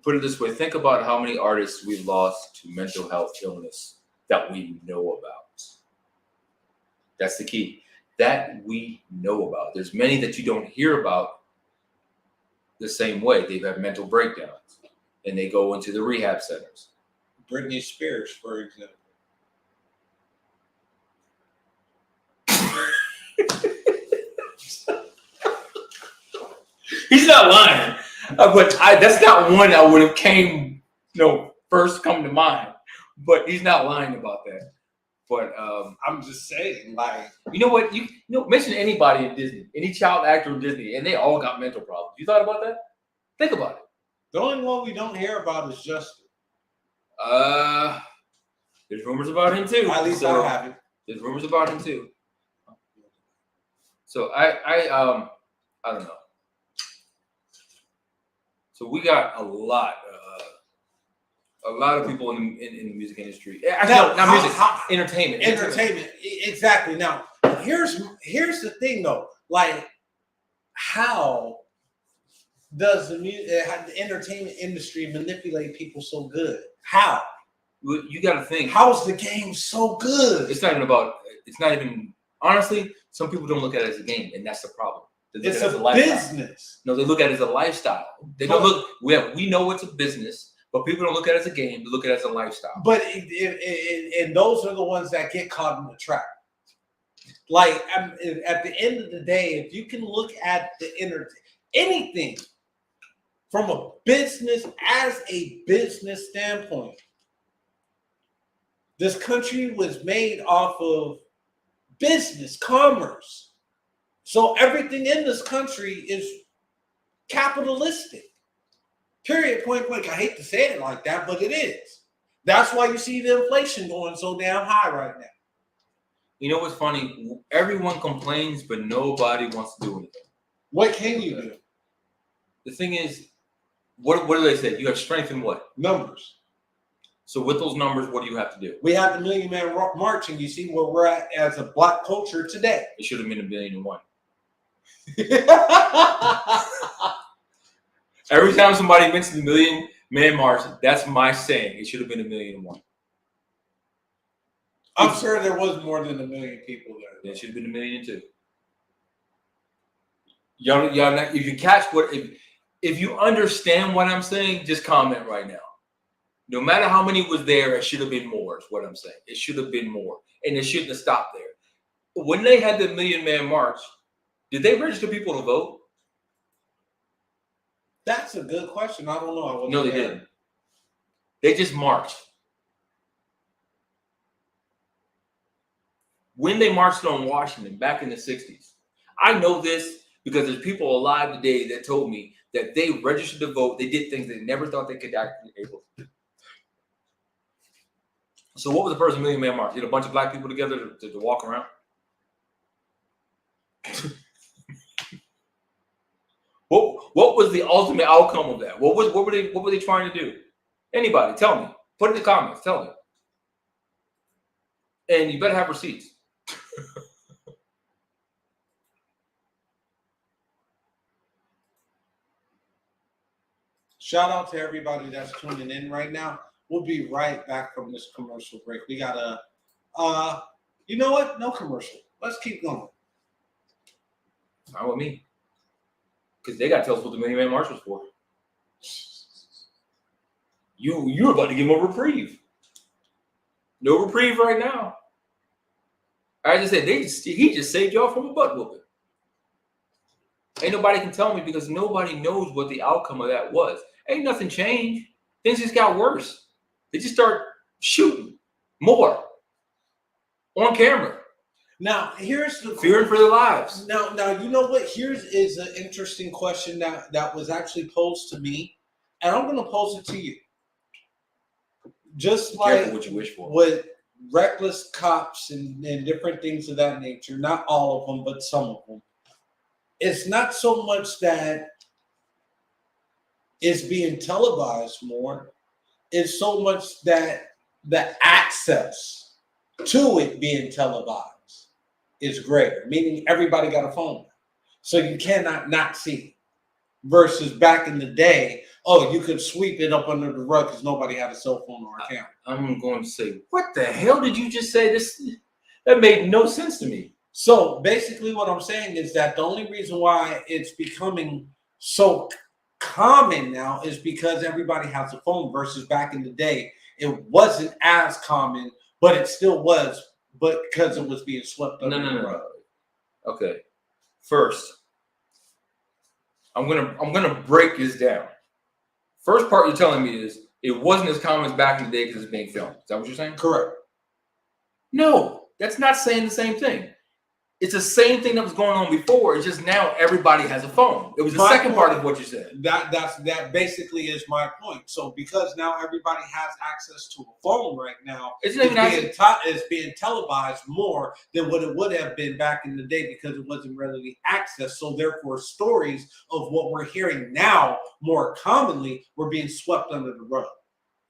Put it this way, think about how many artists we've lost to mental health illness that we know about. That's the key. That we know about. There's many that you don't hear about the same way. They've had mental breakdowns and they go into the rehab centers. Britney Spears, for example. He's not lying. But that's not one that would have first come to mind. But he's not lying about that. But I'm just saying, like, you know what? You mention anybody in Disney, any child actor in Disney, and they all got mental problems. You thought about that? Think about it. The only one we don't hear about is Justin. There's rumors about him too. At least I have it. There's rumors about him too. So I don't know. So we got a lot A lot of people in the music industry. Actually, not music, entertainment. Entertainment, exactly. Now, here's the thing though. Like, how does the entertainment industry manipulate people so good? How? You got to think. How's the game so good? It's not even. Honestly, some people don't look at it as a game, and that's the problem. It's a business. No, they look at it as a lifestyle. They don't look. We know it's a business, but people don't look at it as a game. They look at it as a lifestyle. But and those are the ones that get caught in the trap. Like, at the end of the day, if you can look at anything from a business standpoint, this country was made off of business, commerce. So everything in this country is capitalistic. Period, point blank. I hate to say it like that, but it is. That's why you see the inflation going so damn high right now. You know what's funny? Everyone complains, but nobody wants to do anything. What can you do? The thing is, what do they say? You have strength in what? Numbers. So with those numbers, what do you have to do? We have the Million Man March, and you see where we're at as a Black culture today. It should have been 1,000,001. Every time somebody mentions the Million Man March, that's my saying. It should have been 1,000,001. I'm sure there was more than 1 million people there. It should have been 1,000,002. Y'all, if you catch if you understand what I'm saying, just comment right now. No matter how many was there, it should have been more. Is what I'm saying. It should have been more, and it shouldn't have stopped there. When they had the Million Man March, did they register people to vote? That's a good question. I don't know. No, they didn't. They just marched. When they marched on Washington back in the 60s, I know this because there's people alive today that told me that they registered to vote. They did things they never thought they could actually be able to do. So what was the first Million Man March? Did a bunch of black people together to walk around? What was the ultimate outcome of that? What were they trying to do? Anybody, tell me. Put it in the comments. Tell me. And you better have receipts. Shout out to everybody that's tuning in right now. We'll be right back from this commercial break. We got you know what? No commercial. Let's keep going. Not with me. Because they got to tell us what the Million Man March was for. You're about to give him a reprieve. No reprieve right now. I just said he just saved y'all from a butt whooping. Ain't nobody can tell me because nobody knows what the outcome of that was. Ain't nothing changed. Things just got worse. They just start shooting more on camera. Now, here's the fearing for their lives. Now, you know what? Here's an interesting question that was actually posed to me, and I'm going to pose it to you. Just like what you wish for. With reckless cops and different things of that nature, not all of them, but some of them. It's not so much that it's being televised more. It's so much that the access to it being televised is greater, meaning everybody got a phone. So you cannot not see it. Versus back in the day, you could sweep it up under the rug because nobody had a cell phone or a camera. I'm going to say, what the hell did you just say? That made no sense to me. So basically what I'm saying is that the only reason why it's becoming so common now is because everybody has a phone versus back in the day, it wasn't as common, but it still was, but because it was being swept under the rug. Okay. First, I'm gonna break this down. First part you're telling me is it wasn't as common as back in the day because it's being filmed. Is that what you're saying? Correct. No, that's not saying the same thing. It's the same thing that was going on before. It's just now everybody has a phone. It was the second part of what you said. That basically is my point. So because now everybody has access to a phone right now, it's being televised more than what it would have been back in the day because it wasn't readily accessed. So therefore, stories of what we're hearing now more commonly were being swept under the rug.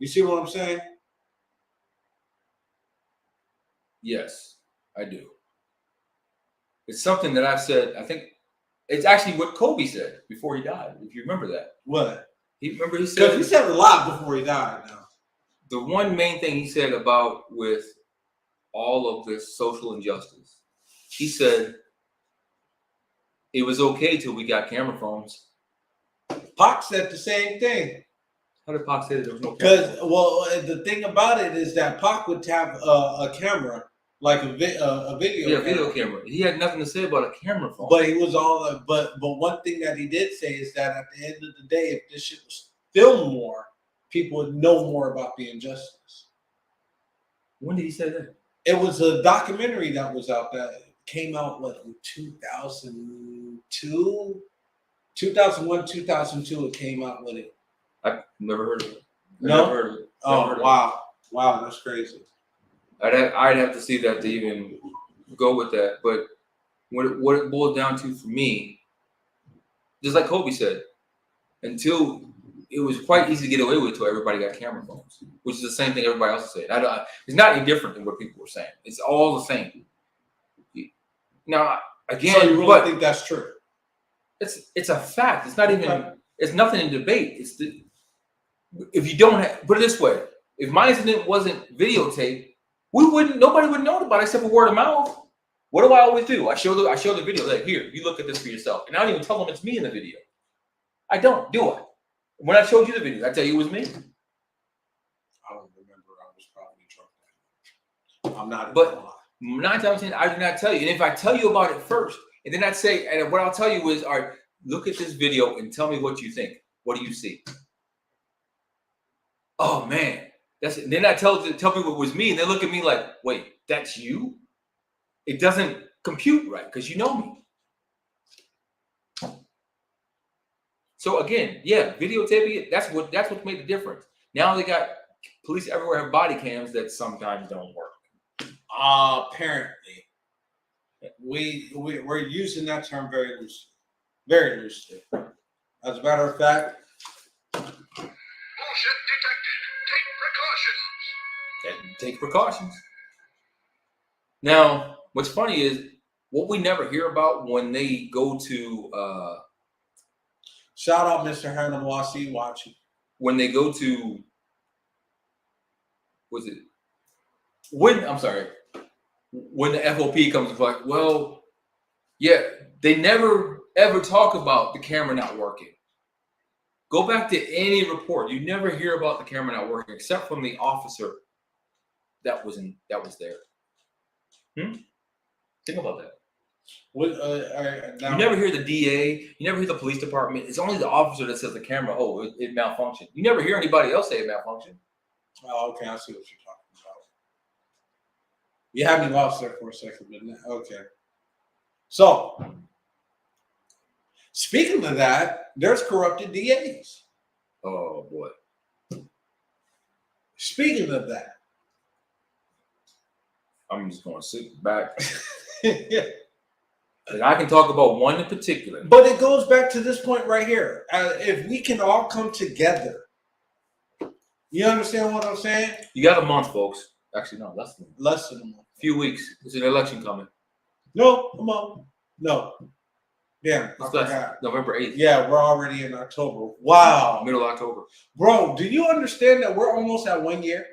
You see what I'm saying? Yes, I do. It's something that I've said. I think it's actually what Kobe said before he died. If you remember that. What? He Because said. he said a lot before he died. Now, the one main thing he said about with all of this social injustice, he said it was okay till we got camera phones. Pac said the same thing. How did Pac say that there was no camera? Because, well, the thing about it is that Pac would have a camera, like a video camera. Video camera. He had nothing to say about a camera phone. But he was all, but one thing that he did say is that at the end of the day, if this shit was filmed more, people would know more about the injustice. When did he say that? It was a documentary that was out that came out, what, in 2002? 2001, 2002, it came out with it. I've never heard of it. No? Never heard of it. Oh, wow. Wow, that's crazy. I'd have to see that to even go with that. But what it boiled down to for me, just like Kobe said, until it was quite easy to get away with until everybody got camera phones, which is the same thing everybody else is saying. It's not any different than what people were saying. It's all the same. Now, again, so you really think that's true? It's a fact. It's not even. It's nothing in debate. If you don't put it this way, if my incident wasn't videotaped, nobody would know about it except for word of mouth. What do I always do? I show the video. Like, here, you look at this for yourself, and I don't even tell them it's me in the video. I don't, do I? When I showed you the video, I tell you it was me. I don't remember. I was probably drunk. I'm not. But 9 times out of 10, I do not tell you. And if I tell you about it first, and then I'd say, and what I'll tell you is, all right, look at this video and tell me what you think. What do you see? Oh man, that's it. And then I tell people it was me, and they look at me like, wait, that's you? It doesn't compute right because you know me. So again, yeah, videotaping it, that's what made the difference. Now they got police everywhere have body cams that sometimes don't work. Apparently. We're using that term very loosely. Very loosely. As a matter of fact, Bullshit detected. Take precautions. Now, what's funny is what we never hear about when they go to shout out Mr. Hannibal, I see you watching. When they go to when the FOP comes to like, well, yeah, they never ever talk about the camera not working. Go back to any report. You never hear about the camera not working except from the officer that was there. Think about that. You never hear the DA. You never hear the police department. It's only the officer that says the camera, it malfunctioned. You never hear anybody else say it malfunctioned. Oh, okay. I see what you're talking about. You had me lost there for a second, didn't it? Okay. So, speaking of that, there's corrupted DAs. Oh, boy. Speaking of that. I'm just going to sit back. And I can talk about one in particular. But it goes back to this point right here. If we can all come together. You understand what I'm saying? You got a month, folks. Actually, no, less than a month. A few weeks. There's an election coming. No, come on. No. Damn. November 8th. Yeah, we're already in October. Wow. Middle of October. Bro, do you understand that we're almost at 1 year?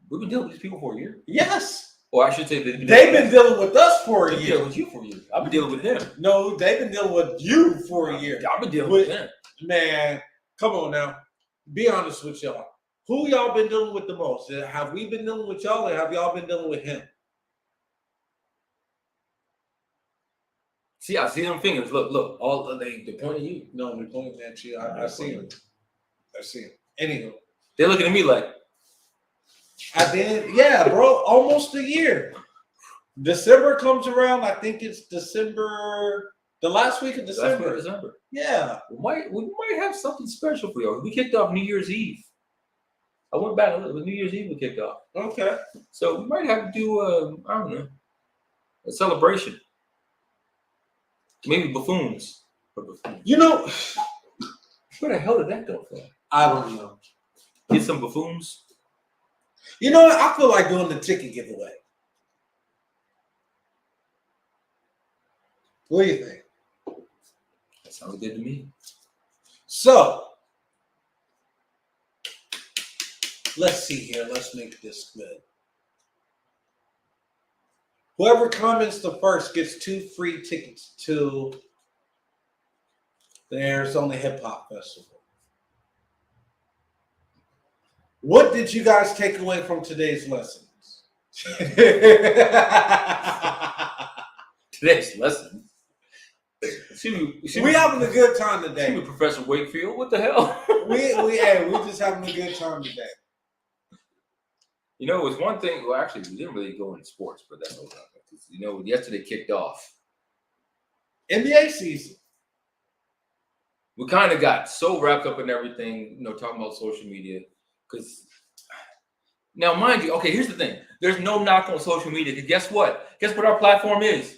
We've been dealing with these people for a year. Yes. Or I should say they've been dealing with us for a year. Dealing with you for a year. I've been dealing with them. No, they've been dealing with you for a year. I've been dealing with them. Man, come on now. Be honest with y'all. Who y'all been dealing with the most? Have we been dealing with y'all or have y'all been dealing with him? See, I see them fingers. Look. All they're pointing at you. No, they're pointing at you. I see him. I see him. Anywho. They're looking at me like. At the end, yeah, bro, almost a year. December comes around. I think it's December, the last week of December. Yeah. We might have something special for you. We kicked off New Year's Eve. I went back. It was New Year's Eve we kicked off. Okay. So we might have to do, I don't know, a celebration. Maybe buffoons. You know. Where the hell did that go from? I don't know. Get some buffoons. You know what? I feel like doing the ticket giveaway. What do you think? That sounds good to me. So, let's see here. Let's make this good. Whoever comments the first gets 2 free tickets to the Arizona Hip Hop Festival. What did you guys take away from today's lessons? Today's lesson. We having a good time today. With Professor Wakefield. What the hell? we just having a good time today. You know, it was one thing. Well, actually, we didn't really go into sports, but that's okay. You know, yesterday kicked off NBA season. We kind of got so wrapped up in everything, you know, talking about social media. Because now, mind you, okay, here's the thing. There's no knock on social media. Because guess what? Guess what our platform is?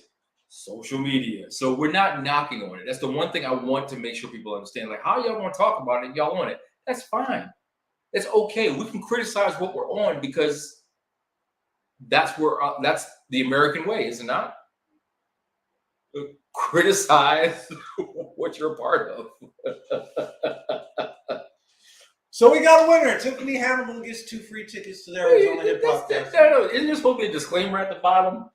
Social media. So we're not knocking on it. That's the one thing I want to make sure people understand. Like, how y'all want to talk about it? Y'all want it. That's fine. It's okay. We can criticize what we're on because that's the American way, is it not? Criticize what you're a part of. So we got a winner. Tiffany Hannibal gets 2 free tickets to the Arizona Hip Hop Festival. No, isn't there supposed to be a disclaimer at the bottom?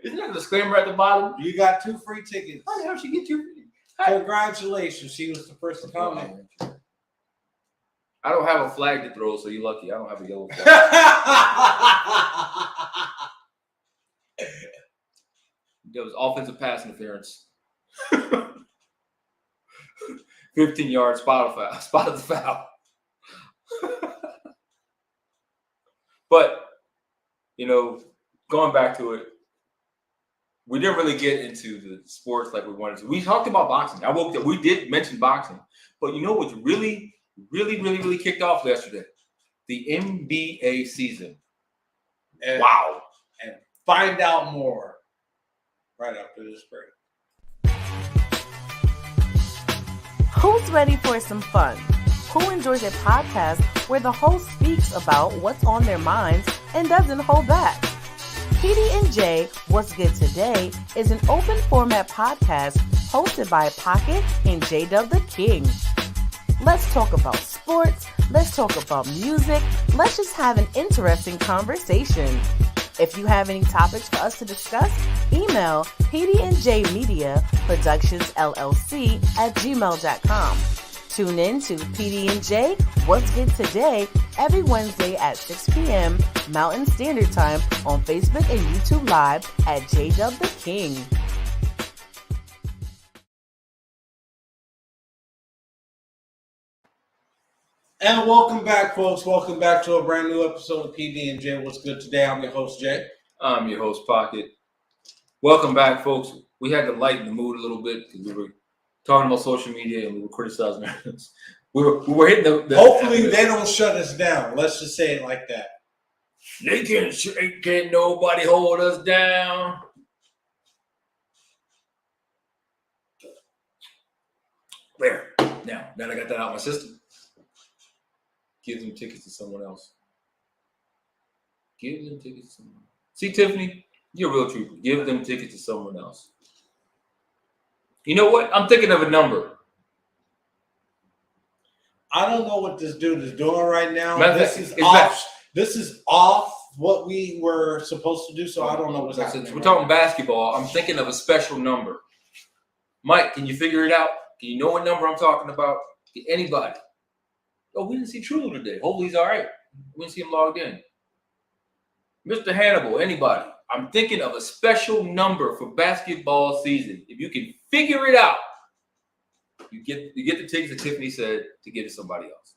Isn't there a disclaimer at the bottom? You got 2 free tickets. How the hell she get 2 free? Congratulations. She was the first to comment. I don't have a flag to throw, so you're lucky. I don't have a yellow flag. There was offensive pass interference. 15-yard spot of the foul. But, you know, going back to it, we didn't really get into the sports like we wanted to. We talked about boxing. We did mention boxing. But you know what's really kicked off yesterday? The NBA season. Wow. And find out more right after this break. Who's ready for some fun? Who enjoys a podcast where the host speaks about what's on their minds and doesn't hold back? PD&J, What's Good Today, is an open format podcast hosted by Pocket and J-Dub the King. Let's talk about sports. Let's talk about music. Let's just have an interesting conversation. If you have any topics for us to discuss, email pdnjmediaproductionsllc@gmail.com. Tune in to PD&J What's Good Today every Wednesday at 6 p.m. Mountain Standard Time on Facebook and YouTube Live at J-Dub the King. And welcome back, folks. Welcome back to a brand new episode of PD&J What's Good Today. I'm your host, Jay. I'm your host, Pocket. Welcome back, folks. We had to lighten the mood a little bit because we were talking about social media and we were criticizing others. We were hitting the Hopefully they don't shut us down. Let's just say it like that. They can't nobody hold us down. There. Now that I got that out of my system. Give them tickets to someone else. Give them tickets to someone else. See, Tiffany, you're a real trooper. Give them tickets to someone else. You know what? I'm thinking of a number. I don't know what this dude is doing right now. This is off what we were supposed to do, so I don't know what's happening. We're talking basketball. I'm thinking of a special number. Mike, can you figure it out? Can you know what number I'm talking about? Anybody? Oh, we didn't see Trullo today. Hopefully he's all right. We didn't see him logged in. Mr. Hannibal, anybody? I'm thinking of a special number for basketball season. If you can figure it out, you get the tickets that Tiffany said to give to somebody else.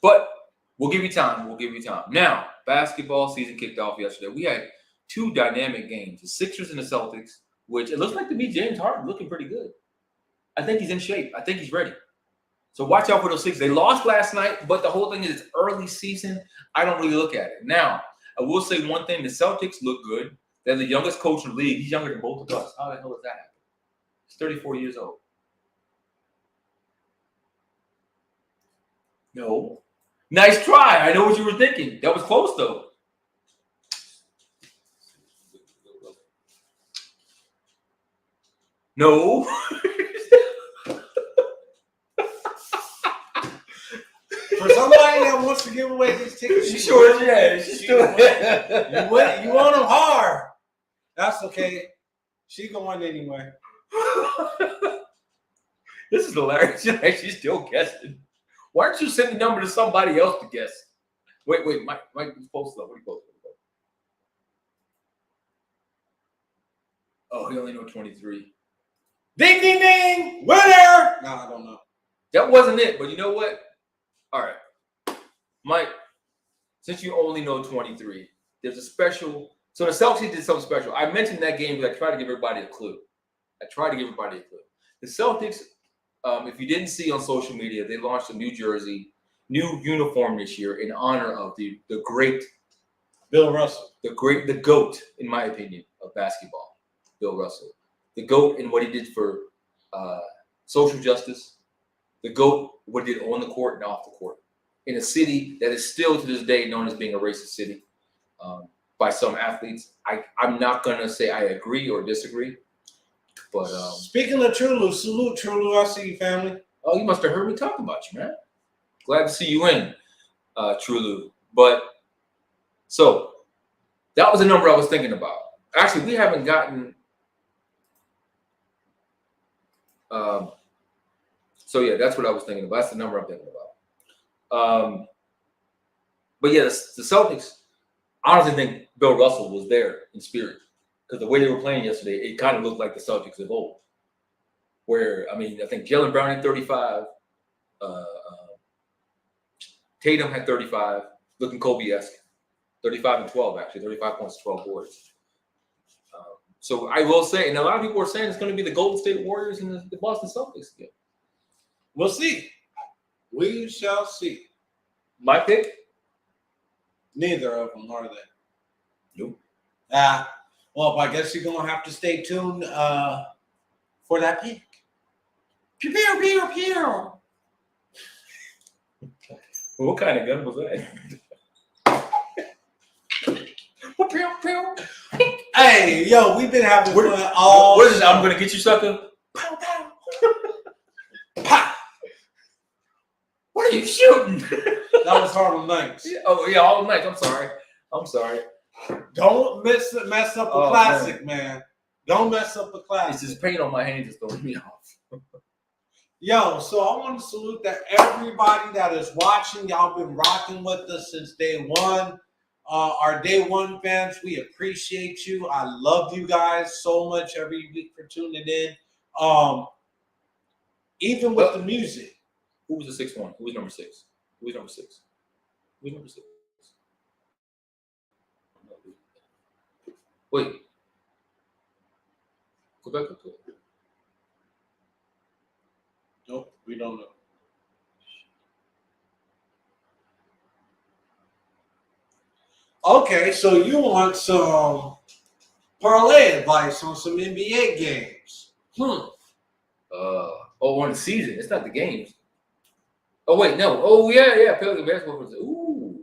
But we'll give you time. Now, basketball season kicked off yesterday. We had 2 dynamic games, the Sixers and the Celtics, which it looks like to me James Harden looking pretty good. I think he's in shape. I think he's ready. So watch out for those Sixers. They lost last night, but the whole thing is it's early season. I don't really look at it. Now, I will say one thing. The Celtics look good. They're the youngest coach in the league. He's younger than both of us. How the hell does that happen? He's 34 years old. No. Nice try. I know what you were thinking. That was close, though. No. For somebody that wants to give away these tickets, She sure is. Yeah, she still sure. you want them hard. That's okay. She going anyway. This is hilarious. She's still guessing. Why don't you send the number to somebody else to guess? Wait, Mike is posted up. What are you posting? Oh, he only know 23. Ding, ding, ding! Winner! No, I don't know. That wasn't it, but you know what? All right. Mike, since you only know 23, there's a special. So the Celtics did something special. I mentioned that game because I tried to give everybody a clue. The Celtics, if you didn't see on social media, they launched a new uniform this year in honor of the great Bill Russell. The GOAT, in my opinion, of basketball, Bill Russell. The GOAT in what he did for social justice. The GOAT, what he did on the court and off the court. In a city that is still to this day known as being a racist city by some athletes. I'm not going to say I agree or disagree. But speaking of Trulu, salute Trulu. I see you, family. Oh, you must have heard me talk about you, man. Glad to see you in, Trulu. But so that was a number I was thinking about. Actually, we haven't gotten. So yeah, that's what I was thinking about. That's the number I'm thinking about. But yeah, the Celtics. I honestly think Bill Russell was there in spirit because the way they were playing yesterday, it kind of looked like the Celtics of old. Where I think Jaylen Brown had 35, Tatum had 35, looking Kobe-esque, 35 and 12 actually, 35 points, 12 boards. So I will say, and a lot of people are saying it's going to be the Golden State Warriors and the Boston Celtics again. We'll see. We shall see. My pick? Neither of them are they. Nope. Well, I guess you're going to have to stay tuned for that pick. Pew, pew, pew, pew. What kind of gun was that? Pew, pew. Hey, yo, we've been having fun all. What is it? I'm going to get you, sucker. Pow, pow. Pow. What are you shooting? That was Harlem Nights. Oh, yeah, all night. I'm sorry. Don't mess up a classic, man. Don't mess up a classic. It's just paint on my hands is throwing me off. Yo, so I want to salute that everybody that is watching. Y'all been rocking with us since day one. Our day one fans, we appreciate you. I love you guys so much every week for tuning in. Even with the music. Who was the sixth one? Who was number 6? Wait. Go back up to it. Nope, we don't know. Okay, so you want some parlay advice on some NBA games? On the season. It's not the games. Oh wait, no. Oh yeah. Pelican basketball. Ooh,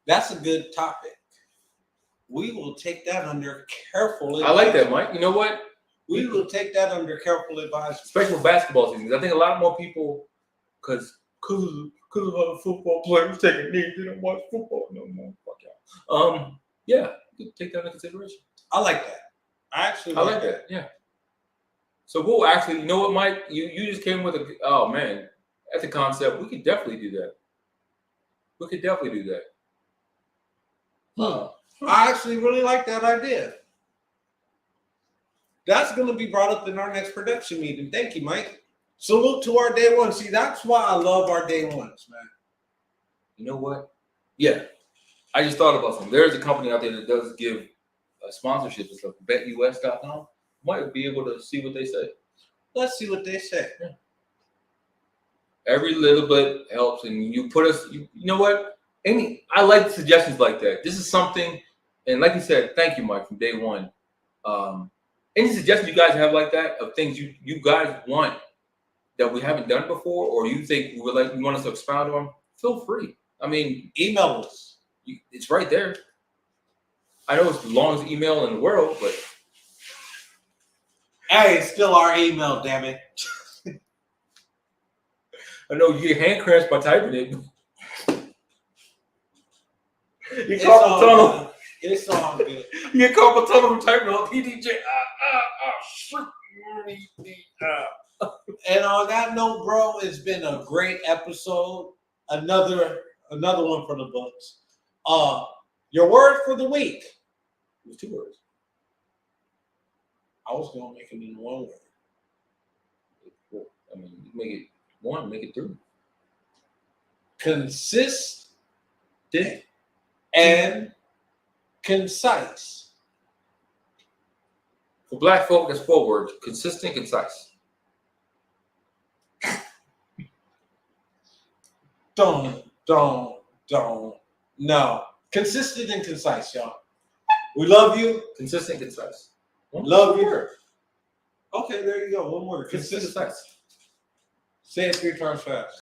that's a good topic. We will take that under careful advice. I like that, Mike. You know what? We will take that under careful advice. Especially with basketball seasons. I think a lot more people, because of other football players taking knees, they don't watch football no more. Fuck y'all. Yeah, you take that into consideration. I like that. I like that. Yeah. So we'll actually, you know what, Mike? You just came with oh man, that's a concept. We could definitely do that. I actually really like that idea. That's going to be brought up in our next production meeting. Thank you, Mike. Salute to our day one. See, that's why I love our day ones, man. You know what? Yeah. I just thought about something. There's a company out there that does give sponsorship and stuff. BetUS.com. Might be able to see what they say. Let's see what they say. Yeah. Every little bit helps, and you put us. You know what? I like suggestions like that. This is something, and like you said, thank you, Mike, from day one. Any suggestions you guys have like that of things you guys want that we haven't done before, or you think you want us to expound on? feel free. I mean, email us. It's right there. I know it's the longest email in the world, but hey, it's still our email, damn it. I know you get hand cramps by typing it. You It's carpal all tunnel. good. It's all good. You get carpal tunnel from typing on PD&J. Shoot. And on that note, bro, it's been a great episode. Another one for the books. Your word for the week. It was 2 words. I was gonna make it in one word. Well, I mean, you make it 1, make it 3. Consistent and concise. For black folk, that's 4 words. Consistent, concise. Don't. No. Consistent and concise, y'all. We love you. Consistent, concise. Love you. Okay, there you go. One word. Consistent, concise. Say it 3 times fast.